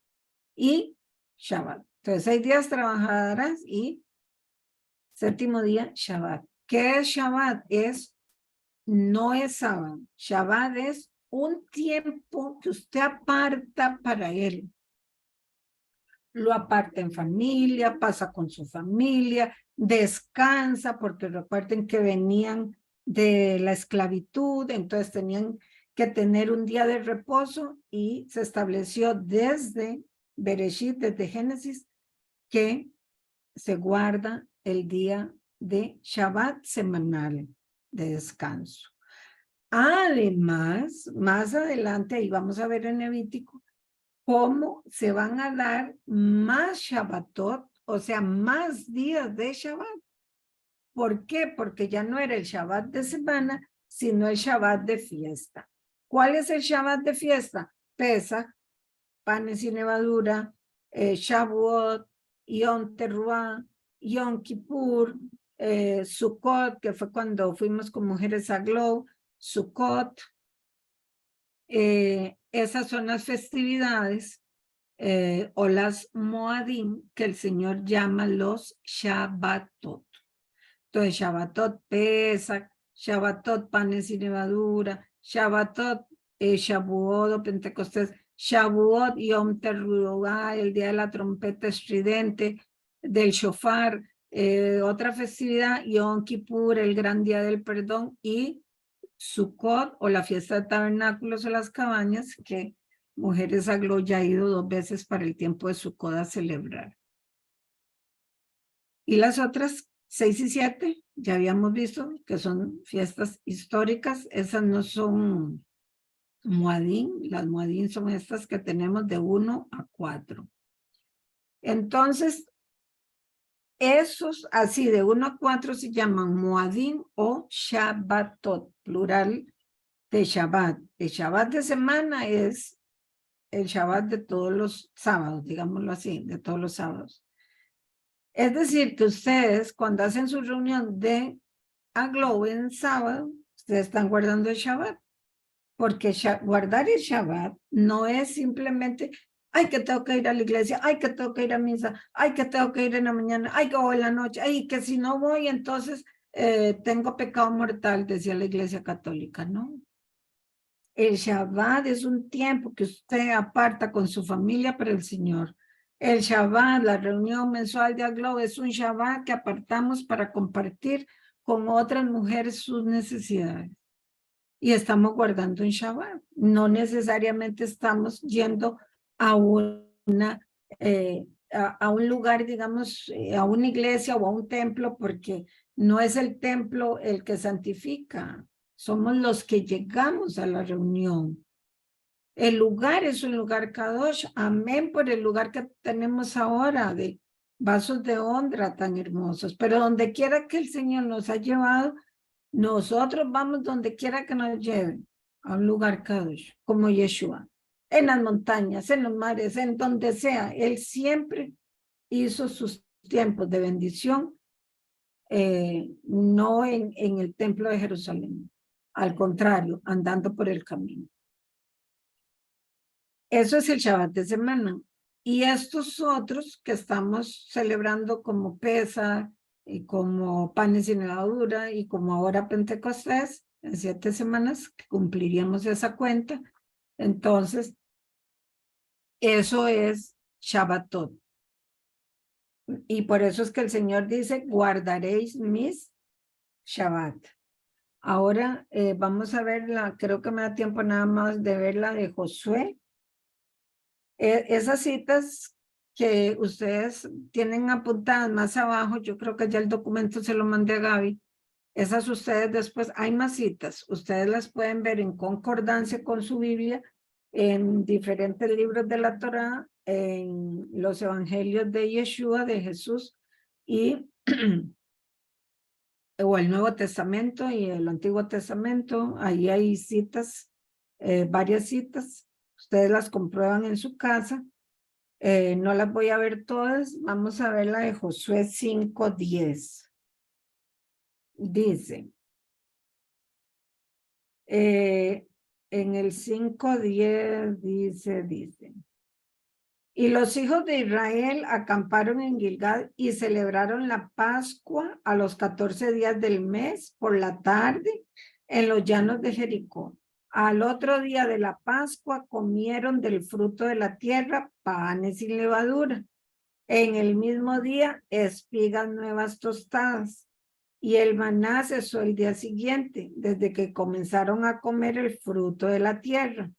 y Shabbat. Entonces 6 días trabajarás y séptimo día Shabbat. ¿Qué es Shabbat? No es sábado. Shabbat es un tiempo que usted aparta para él. lo aparta en familia, pasa con su familia, descansa, porque recuerden que venían de la esclavitud, entonces tenían que tener un día de reposo y se estableció desde Bereshit, desde Génesis, que se guarda el día de Shabbat semanal de descanso. Además, más adelante, ahí vamos a ver en Levítico, cómo se van a dar más Shabbatot, o sea, más días de Shabbat. ¿Por qué? Porque ya no era el Shabbat de semana, sino el Shabbat de fiesta. ¿Cuál es el Shabbat de fiesta? Pesach, panes y levadura, Shavuot, Yom Teruah, Yom Kippur, Sukkot, que fue cuando fuimos con mujeres a Glow, Sukkot. Esas son las festividades o las Moadim que el Señor llama los Shabbatot. Entonces, Shabbatot Pesach, Shabbatot panes y levadura, Shabbatot Shavuot o Pentecostés, Shavuot Yom Teruah, el día de la trompeta estridente, del shofar, otra festividad, Yom Kippur, el gran día del perdón, y Sukkot o la fiesta de tabernáculos o las cabañas, que Mujeres Aglo ya ha ido 2 veces para el tiempo de Sukkot a celebrar. Y las otras 6 y 7, ya habíamos visto que son fiestas históricas, esas no son Moadín, las Moadín son estas que tenemos de 1 a 4. Entonces, esos así de 1 a 4 se llaman Moadín o Shabbatot, plural de Shabbat. El Shabbat de semana es el Shabbat de todos los sábados, digámoslo así, de todos los sábados. Es decir, que ustedes cuando hacen su reunión de Aglow en sábado, ustedes están guardando el Shabbat, porque guardar el Shabbat no es simplemente, ay, que tengo que ir a la iglesia, ay, que tengo que ir a misa, ay, que tengo que ir en la mañana, ay, que voy en la noche, ay, que si no voy, entonces tengo pecado mortal, decía la iglesia católica, ¿no? El Shabbat es un tiempo que usted aparta con su familia para el Señor. El Shabbat, la reunión mensual de Aglow, es un Shabbat que apartamos para compartir con otras mujeres sus necesidades. Y estamos guardando un Shabbat. No necesariamente estamos yendo a a un lugar, digamos, a una iglesia o a un templo, porque no es el templo el que santifica. Somos los que llegamos a la reunión. El lugar es un lugar Kadosh. Amén por el lugar que tenemos ahora de vasos de honra tan hermosos. Pero donde quiera que el Señor nos ha llevado, nosotros vamos donde quiera que nos lleven a un lugar Kadosh, como Yeshua. En las montañas, en los mares, en donde sea. Él siempre hizo sus tiempos de bendición, no en el templo de Jerusalén. Al contrario, andando por el camino. Eso es el Shabbat de semana. Y estos otros que estamos celebrando como Pesach y como panes sin levadura y como ahora Pentecostés, en 7 semanas que cumpliríamos esa cuenta. Entonces, eso es Shabbatot. Y por eso es que el Señor dice, guardaréis mis Shabbat. Ahora vamos a verla, creo que me da tiempo nada más de ver la de Josué. Esas citas que ustedes tienen apuntadas más abajo, yo creo que ya el documento se lo mandé a Gaby, esas ustedes después, hay más citas, ustedes las pueden ver en concordancia con su Biblia, en diferentes libros de la Torá, en los evangelios de Yeshua, de Jesús, y o el Nuevo Testamento y el Antiguo Testamento, ahí hay citas, varias citas, ustedes las comprueban en su casa. No las voy a ver todas, vamos a ver la de Josué 5:10. Dice, en el 5:10 dice, y los hijos de Israel acamparon en Gilgal y celebraron la Pascua a los 14 días del mes por la tarde en los llanos de Jericó. Al otro día de la Pascua comieron del fruto de la tierra panes sin levadura. En el mismo día, espigas nuevas tostadas. Y el maná cesó el día siguiente, desde que comenzaron a comer el fruto de la tierra.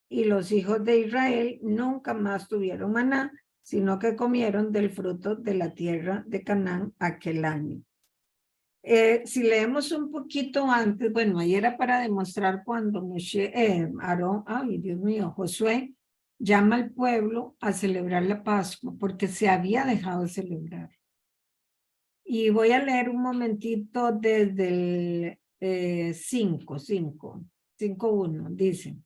Y los hijos de Israel nunca más tuvieron maná, sino que comieron del fruto de la tierra de Canaán aquel año. Si leemos un poquito antes, bueno, ahí era para demostrar cuando Aarón, ay Dios mío, Josué llama al pueblo a celebrar la Pascua, porque se había dejado de celebrar. Y voy a leer un momentito desde el 5:1, dice: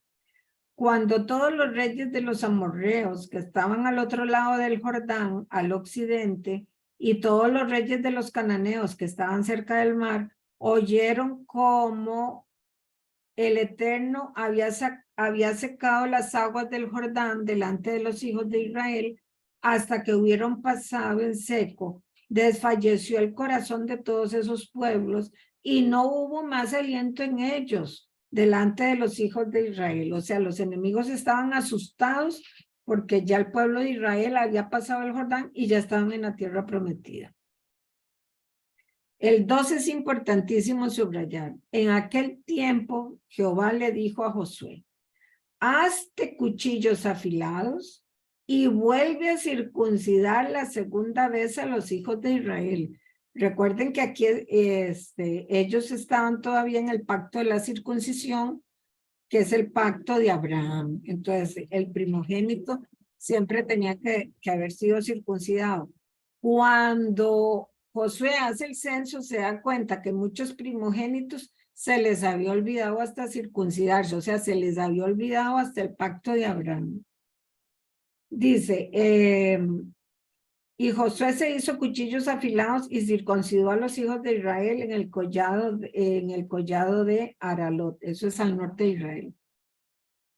cuando todos los reyes de los amorreos que estaban al otro lado del Jordán, al occidente, y todos los reyes de los cananeos que estaban cerca del mar, oyeron cómo el Eterno había secado las aguas del Jordán delante de los hijos de Israel hasta que hubieron pasado en seco, desfalleció el corazón de todos esos pueblos y no hubo más aliento en ellos delante de los hijos de Israel. O sea, los enemigos estaban asustados porque ya el pueblo de Israel había pasado el Jordán y ya estaban en la tierra prometida. El 12 es importantísimo subrayar. En aquel tiempo, Jehová le dijo a Josué: hazte cuchillos afilados y vuelve a circuncidar la segunda vez a los hijos de Israel. Recuerden que aquí ellos estaban todavía en el pacto de la circuncisión, que es el pacto de Abraham. Entonces, el primogénito siempre tenía que haber sido circuncidado. Cuando Josué hace el censo, se da cuenta que muchos primogénitos se les había olvidado hasta circuncidarse, o sea, se les había olvidado hasta el pacto de Abraham. Dice, y Josué se hizo cuchillos afilados y circuncidó a los hijos de Israel en el collado de Aralot. Eso es al norte de Israel.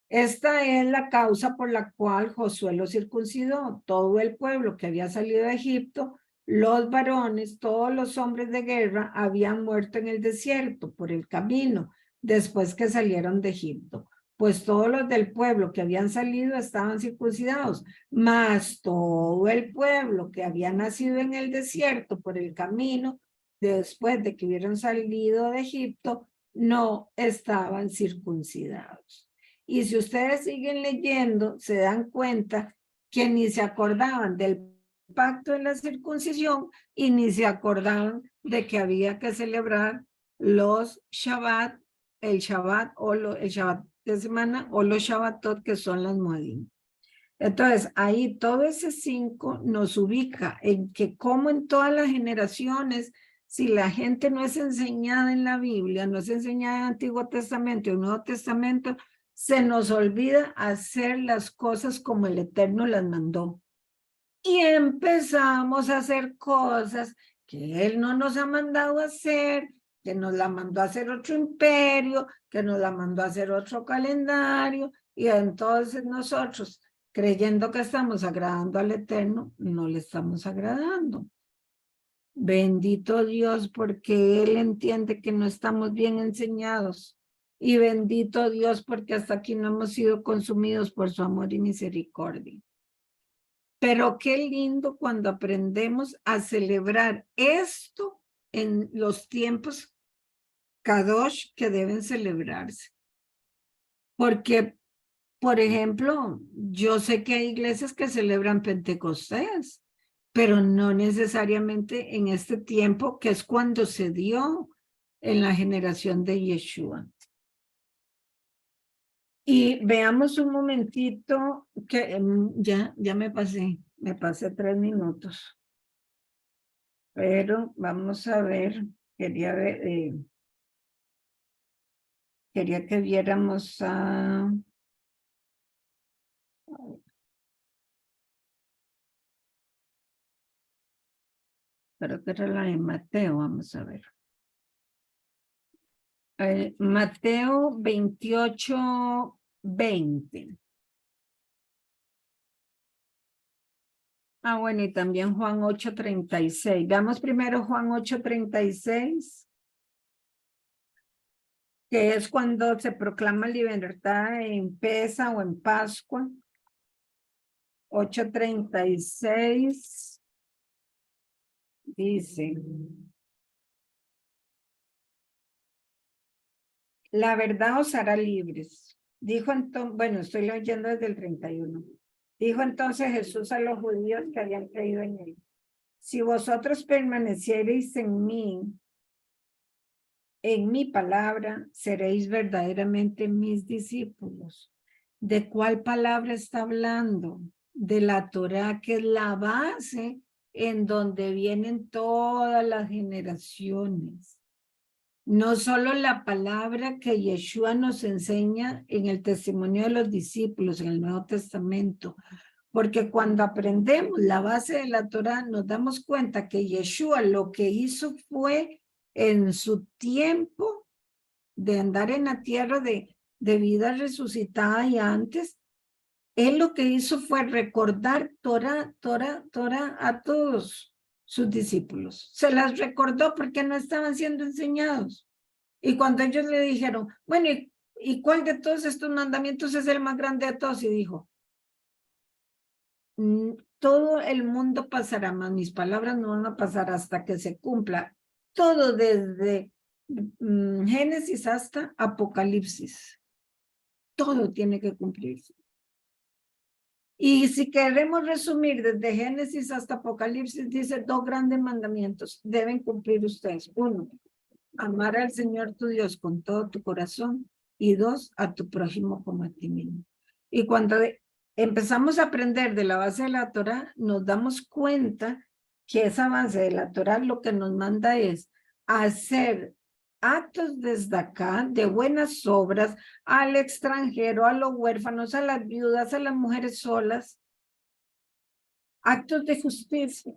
Esta es la causa por la cual Josué lo circuncidó. Todo el pueblo que había salido de Egipto, los varones, todos los hombres de guerra habían muerto en el desierto por el camino después que salieron de Egipto. Pues todos los del pueblo que habían salido estaban circuncidados, mas todo el pueblo que había nacido en el desierto por el camino después de que hubieran salido de Egipto no estaban circuncidados. Y si ustedes siguen leyendo, se dan cuenta que ni se acordaban del pacto de la circuncisión y ni se acordaban de que había que celebrar los Shabbat, el Shabbat el Shabbat de semana o los Shabbatot, que son las Moedim. Entonces, ahí todo ese 5 nos ubica en que como en todas las generaciones, si la gente no es enseñada en la Biblia, no es enseñada en el Antiguo Testamento y el Nuevo Testamento, se nos olvida hacer las cosas como el Eterno las mandó. Y empezamos a hacer cosas que Él no nos ha mandado a hacer, que nos la mandó a hacer otro imperio, que nos la mandó a hacer otro calendario, y entonces nosotros, creyendo que estamos agradando al Eterno, no le estamos agradando. Bendito Dios, porque Él entiende que no estamos bien enseñados. Y bendito Dios, porque hasta aquí no hemos sido consumidos por su amor y misericordia. Pero qué lindo cuando aprendemos a celebrar esto en los tiempos Kadosh que deben celebrarse. Porque, por ejemplo, yo sé que hay iglesias que celebran Pentecostés, pero no necesariamente en este tiempo, que es cuando se dio en la generación de Yeshua. Y veamos un momentito que ya me pasé 3 minutos. Pero vamos a ver, quería que viéramos a... Creo que era la de Mateo, vamos a ver. Mateo 28:20. Bueno, y también Juan 8:36. Veamos primero Juan 8:36, que es cuando se proclama libertad en Pesa o en Pascua. 8:36. Dice, la verdad os hará libres. Dijo entonces, bueno, estoy leyendo desde el 31. Dijo entonces Jesús a los judíos que habían creído en él: si vosotros permaneciereis en mi palabra, seréis verdaderamente mis discípulos. ¿De cuál palabra está hablando? De la Torá, que es la base en donde vienen todas las generaciones. No solo la palabra que Yeshua nos enseña en el testimonio de los discípulos, en el Nuevo Testamento, porque cuando aprendemos la base de la Torá, nos damos cuenta que Yeshua lo que hizo fue en su tiempo de andar en la tierra de vida resucitada y antes, él lo que hizo fue recordar Torá a todos sus discípulos. Se las recordó porque no estaban siendo enseñados. Y cuando ellos le dijeron, bueno, ¿y cuál de todos estos mandamientos es el más grande de todos? Y dijo, todo el mundo pasará, mas mis palabras no van a pasar hasta que se cumpla todo desde Génesis hasta Apocalipsis. Todo tiene que cumplirse. Y si queremos resumir desde Génesis hasta Apocalipsis, dice 2 grandes mandamientos deben cumplir ustedes. 1, amar al Señor tu Dios con todo tu corazón, y 2, a tu prójimo como a ti mismo. Y cuando empezamos a aprender de la base de la Torá, nos damos cuenta que esa base de la Torá lo que nos manda es hacer actos desde acá de buenas obras al extranjero, a los huérfanos, a las viudas, a las mujeres solas, actos de justicia.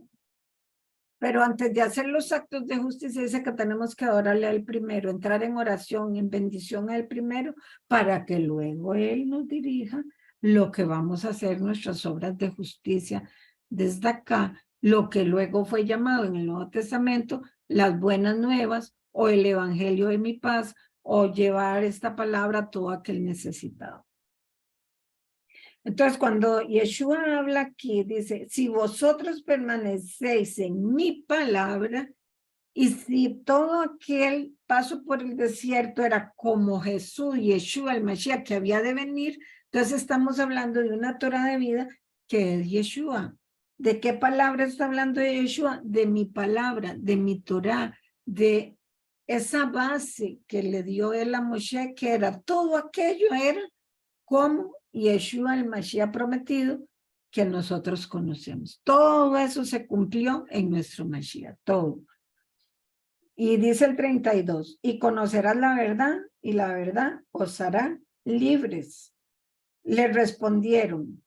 Pero antes de hacer los actos de justicia, dice que tenemos que adorarle al primero, entrar en oración, en bendición al primero, para que luego Él nos dirija lo que vamos a hacer, nuestras obras de justicia desde acá, lo que luego fue llamado en el Nuevo Testamento, las buenas nuevas, o el evangelio de mi paz, o llevar esta palabra a todo aquel necesitado. Entonces, cuando Yeshua habla aquí, dice, si vosotros permanecéis en mi palabra, y si todo aquel paso por el desierto era como Jesús, Yeshua, el Mashiach, que había de venir, entonces estamos hablando de una Torah de vida que es Yeshua. ¿De qué palabra está hablando de Yeshua? De mi palabra, de mi Torah, de esa base que le dio él a Moshe, que era todo aquello, era como Yeshua el Mashiach prometido que nosotros conocemos. Todo eso se cumplió en nuestro Mashiach, todo. Y dice el 32, y conocerás la verdad, y la verdad os hará libres. Le respondieron,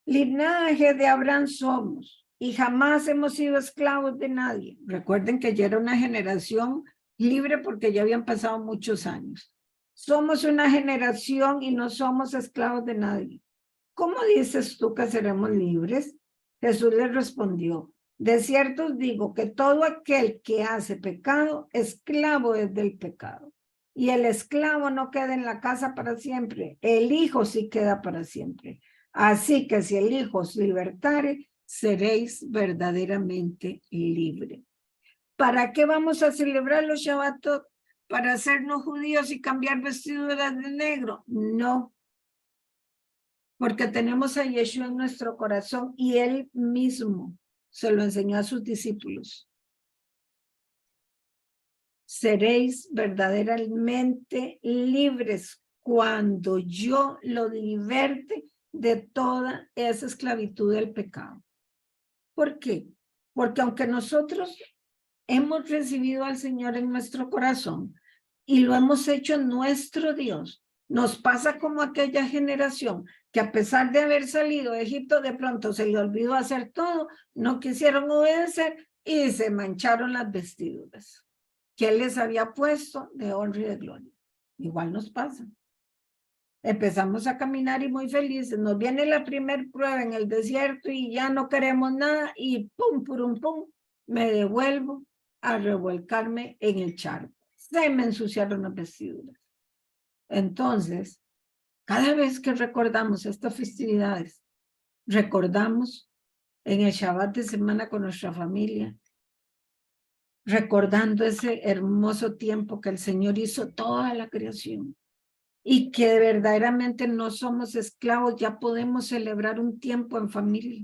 linaje de Abraham somos, y jamás hemos sido esclavos de nadie. Recuerden que ya era una generación libre porque ya habían pasado muchos años. Somos una generación y no somos esclavos de nadie. ¿Cómo dices tú que seremos libres? Jesús le respondió, de cierto os digo que todo aquel que hace pecado, esclavo es del pecado. Y el esclavo no queda en la casa para siempre, el hijo sí queda para siempre. Así que si el hijo os libertare, seréis verdaderamente libres. ¿Para qué vamos a celebrar los Shabbatot? ¿Para hacernos judíos y cambiar vestiduras de negro? No, porque tenemos a Yeshua en nuestro corazón y él mismo se lo enseñó a sus discípulos. Seréis verdaderamente libres cuando yo lo liberte de toda esa esclavitud del pecado. ¿Por qué? Porque aunque nosotros hemos recibido al Señor en nuestro corazón y lo hemos hecho nuestro Dios, nos pasa como aquella generación que a pesar de haber salido de Egipto, de pronto se le olvidó hacer todo, no quisieron obedecer y se mancharon las vestiduras que Él les había puesto de honra y de gloria. Igual nos pasa. Empezamos a caminar y muy felices. Nos viene la primer prueba en el desierto y ya no queremos nada y pum, pum, pum, me devuelvo a revolcarme en el charco. Se me ensuciaron las vestiduras. Entonces, cada vez que recordamos estas festividades, recordamos en el Shabbat de semana con nuestra familia recordando ese hermoso tiempo que el Señor hizo toda la creación y que verdaderamente no somos esclavos, ya podemos celebrar un tiempo en familia,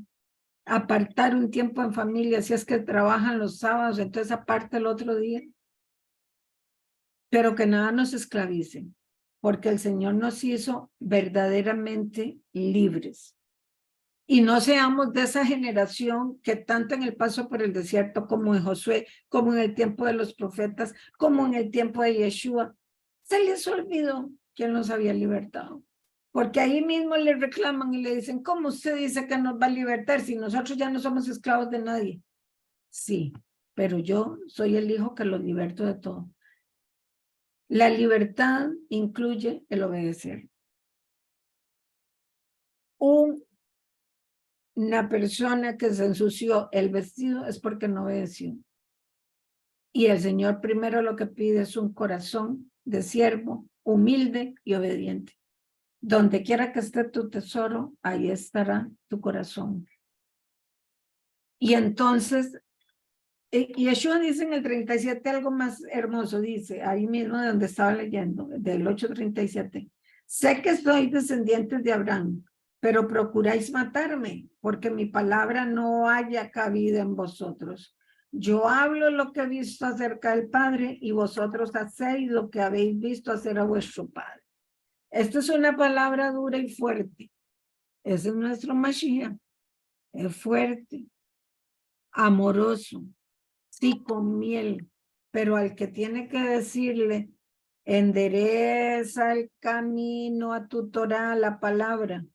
apartar un tiempo en familia, si es que trabajan los sábados, entonces aparte el otro día, pero que nada nos esclavice, porque el Señor nos hizo verdaderamente libres. Y no seamos de esa generación que tanto en el paso por el desierto como en Josué, como en el tiempo de los profetas, como en el tiempo de Yeshua, se les olvidó quién los había libertado. Porque ahí mismo le reclaman y le dicen, ¿cómo usted dice que nos va a libertar si nosotros ya no somos esclavos de nadie? Sí, pero yo soy el hijo que los liberto de todo. La libertad incluye el obedecer. Una persona que se ensució el vestido es porque no obedeció. Y el Señor primero lo que pide es un corazón de siervo, humilde y obediente. Donde quiera que esté tu tesoro, ahí estará tu corazón. Y entonces, Yeshua dice en el 37 algo más hermoso, dice, ahí mismo de donde estaba leyendo, del 8:37. Sé que soy descendiente de Abraham, pero procuráis matarme, porque mi palabra no haya cabida en vosotros. Yo hablo lo que he visto acerca del Padre, y vosotros hacéis lo que habéis visto hacer a vuestro Padre. Esta es una palabra dura y fuerte. Ese es nuestro Mashiach. Es fuerte, amoroso, sí, con miel, pero al que tiene que decirle, endereza el camino a tu Torah, la palabra,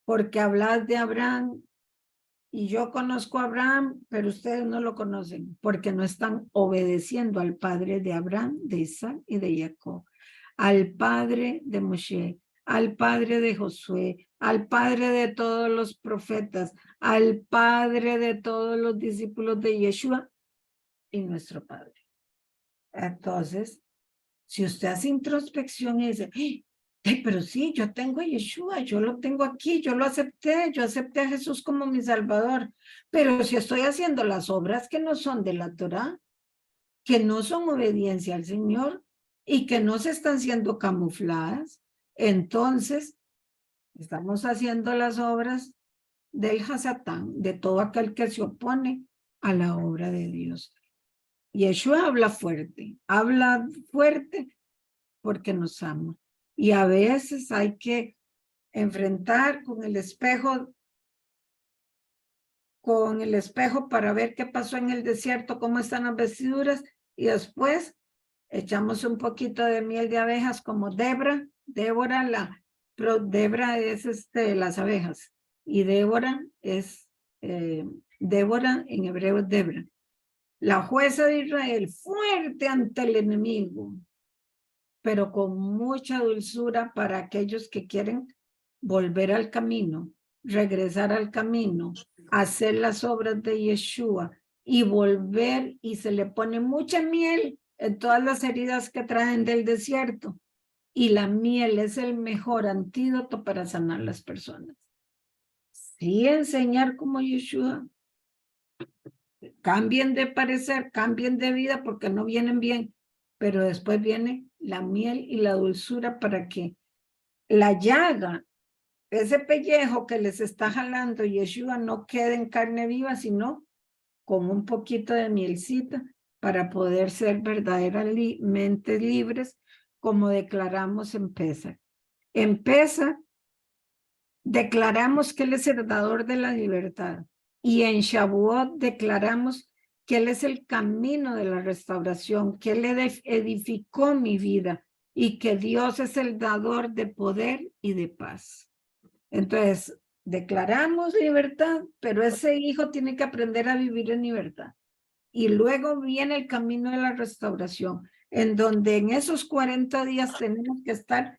porque hablas de Abraham y yo conozco a Abraham, pero ustedes no lo conocen, porque no están obedeciendo al padre de Abraham, de Isaac y de Jacob, al padre de Moshe, al padre de Josué, al padre de todos los profetas, al padre de todos los discípulos de Yeshua y nuestro padre. Entonces, si usted hace introspección y dice, pero sí, yo tengo a Yeshua, yo lo tengo aquí, yo acepté a Jesús como mi Salvador, pero si estoy haciendo las obras que no son de la Torá, que no son obediencia al Señor y que no se están siendo camufladas, entonces estamos haciendo las obras del Hasatán, de todo aquel que se opone a la obra de Dios. Yeshua habla fuerte porque nos ama. Y a veces hay que enfrentar con el espejo para ver qué pasó en el desierto, cómo están las vestiduras, y después echamos un poquito de miel de abejas como Débora, Débora es las abejas, y Débora es, Débora en hebreo es Débora. La jueza de Israel, fuerte ante el enemigo, pero con mucha dulzura para aquellos que quieren volver al camino, regresar al camino, hacer las obras de Yeshua y volver, y se le pone mucha miel en todas las heridas que traen del desierto. Y la miel es el mejor antídoto para sanar las personas. Sí, enseñar como Yeshua. Cambien de parecer, cambien de vida porque no vienen bien, pero después viene la miel y la dulzura para que la llaga, ese pellejo que les está jalando Yeshua no quede en carne viva, sino con un poquito de mielcita para poder ser verdaderamente libres, como declaramos en Pesach. En Pesach declaramos que Él es el dador de la libertad, y en Shavuot declaramos que Él es el camino de la restauración, que Él edificó mi vida y que Dios es el dador de poder y de paz. Entonces, declaramos libertad, pero ese hijo tiene que aprender a vivir en libertad. Y luego viene el camino de la restauración, en donde en esos 40 días tenemos que estar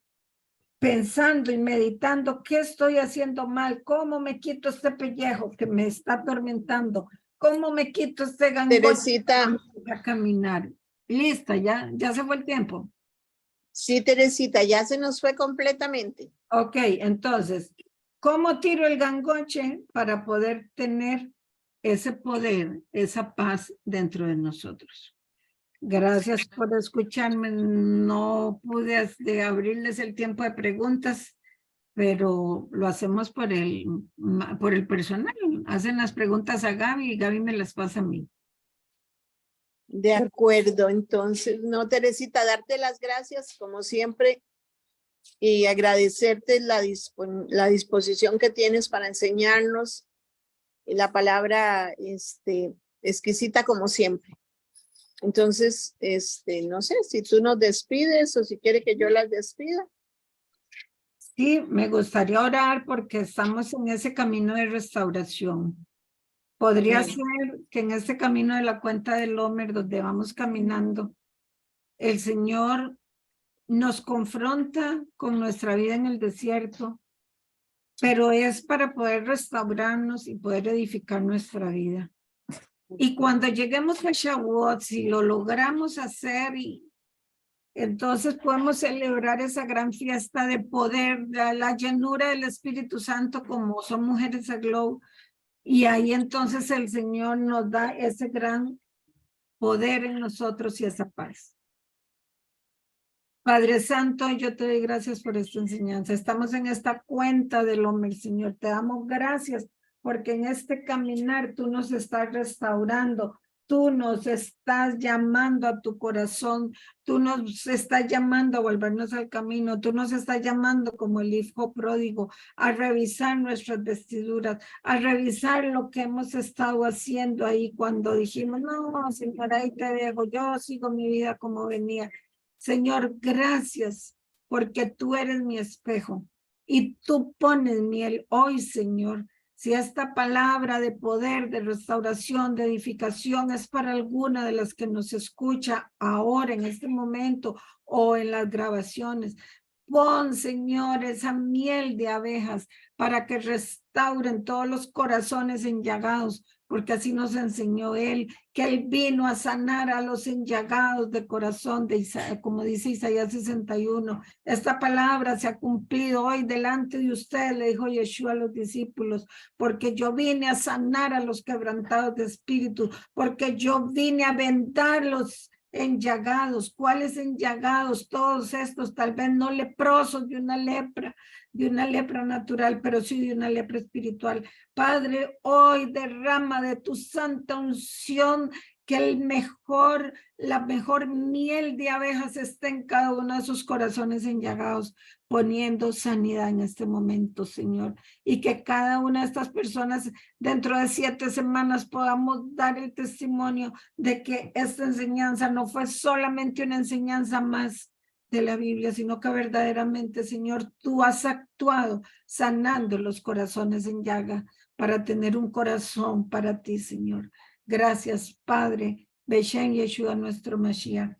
pensando y meditando qué estoy haciendo mal, cómo me quito este pellejo que me está atormentando, cómo me quito este gangote Teresita. a caminar. Lista, ya se fue el tiempo. Sí, Teresita, ya se nos fue completamente. Ok, entonces, ¿cómo tiro el gangoche para poder tener ese poder, esa paz dentro de nosotros. Gracias por escucharme. No pude abrirles el tiempo de preguntas, pero lo hacemos por el personal. Hacen las preguntas a Gaby y Gaby me las pasa a mí. De acuerdo, entonces, no, Teresita, darte las gracias como siempre y agradecerte la disposición que tienes para enseñarnos y la palabra exquisita como siempre. Entonces, no sé si tú nos despides o si quiere que yo las despida. Sí, me gustaría orar porque estamos en ese camino de restauración. Podría ser que en este camino de la cuenta del Homer, donde vamos caminando, el Señor nos confronta con nuestra vida en el desierto, pero es para poder restaurarnos y poder edificar nuestra vida. Y cuando lleguemos a Shavuot, si lo logramos hacer, entonces podemos celebrar esa gran fiesta de poder, la llenura del Espíritu Santo, como son mujeres a Glow. Y ahí entonces el Señor nos da ese gran poder en nosotros y esa paz. Padre Santo, yo te doy gracias por esta enseñanza. Estamos en esta cuenta del hombre, Señor. Te damos gracias porque en este caminar tú nos estás restaurando. Tú nos estás llamando a tu corazón. Tú nos estás llamando a volvernos al camino. Tú nos estás llamando como el hijo pródigo a revisar nuestras vestiduras, a revisar lo que hemos estado haciendo ahí cuando dijimos, no, Señor, ahí te dejo. Yo sigo mi vida como venía. Señor, gracias porque tú eres mi espejo y tú pones miel hoy, Señor. Si esta palabra de poder, de restauración, de edificación es para alguna de las que nos escucha ahora, en este momento o en las grabaciones, pon, Señor, esa miel de abejas para que restauren todos los corazones enllagados, porque así nos enseñó Él, que Él vino a sanar a los enllagados de corazón, como dice Isaías 61. Esta palabra se ha cumplido hoy delante de ustedes, le dijo Yeshua a los discípulos, porque yo vine a sanar a los quebrantados de espíritu, porque yo vine a vendar los enllagados. ¿Cuáles enllagados? Todos estos, tal vez no leprosos de una lepra natural, pero sí de una lepra espiritual. Padre, hoy derrama de tu santa unción que la mejor miel de abejas esté en cada uno de sus corazones enllagados, poniendo sanidad en este momento, Señor, y que cada una de estas personas dentro de 7 semanas podamos dar el testimonio de que esta enseñanza no fue solamente una enseñanza más de la Biblia, sino que verdaderamente, Señor, tú has actuado sanando los corazones en llaga para tener un corazón para ti, Señor. Gracias, Padre. Beshen Yeshua, nuestro Mashiach.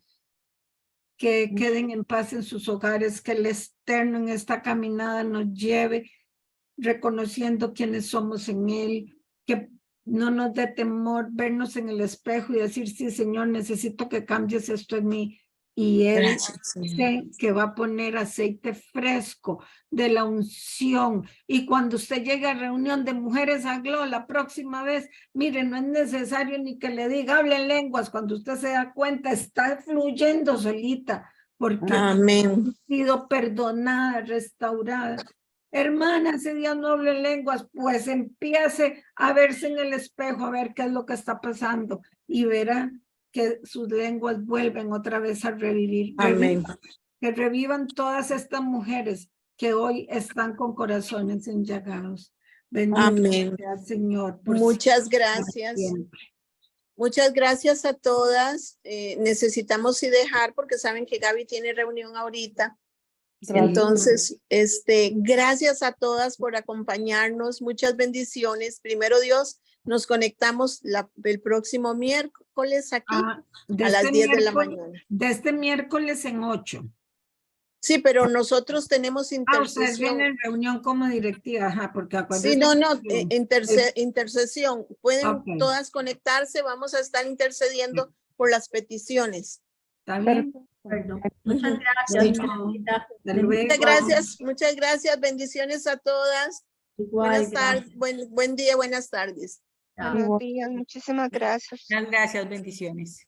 Que queden en paz en sus hogares, que el externo en esta caminada nos lleve reconociendo quiénes somos en Él, que no nos dé temor vernos en el espejo y decir, sí, Señor, necesito que cambies esto en mí. Y Él sé que va a poner aceite fresco de la unción. Y cuando usted llegue a reunión de mujeres a Glo, la próxima vez, mire, no es necesario ni que le diga, hable en lenguas. Cuando usted se da cuenta, está fluyendo solita, porque Amén. ha sido perdonada, restaurada. Hermana, ese día no hable lenguas, pues empiece a verse en el espejo, a ver qué es lo que está pasando y verá que sus lenguas vuelven otra vez a revivir. Amén. Que revivan todas estas mujeres que hoy están con corazones enllagados. Bendito Amén. sea, Señor. Muchas gracias. Siempre. Muchas gracias a todas. Necesitamos sí dejar porque saben que Gaby tiene reunión ahorita. Entonces, gracias a todas por acompañarnos. Muchas bendiciones. Primero Dios, nos conectamos el próximo miércoles aquí a las 10 de la mañana. De este miércoles en 8. Sí, pero nosotros tenemos intercesión. Ustedes vienen reunión como directiva, ajá, porque acuérdense. Sí, no, intercesión. Pueden todas conectarse. Vamos a estar intercediendo por las peticiones. ¿Está bien? Perdón. Muchas gracias. Muchas gracias. Bendiciones a todas. Igual, buenas tardes. Buen día, buenas tardes. Chao. Buenos días, muchísimas gracias. Muchas gracias, bendiciones.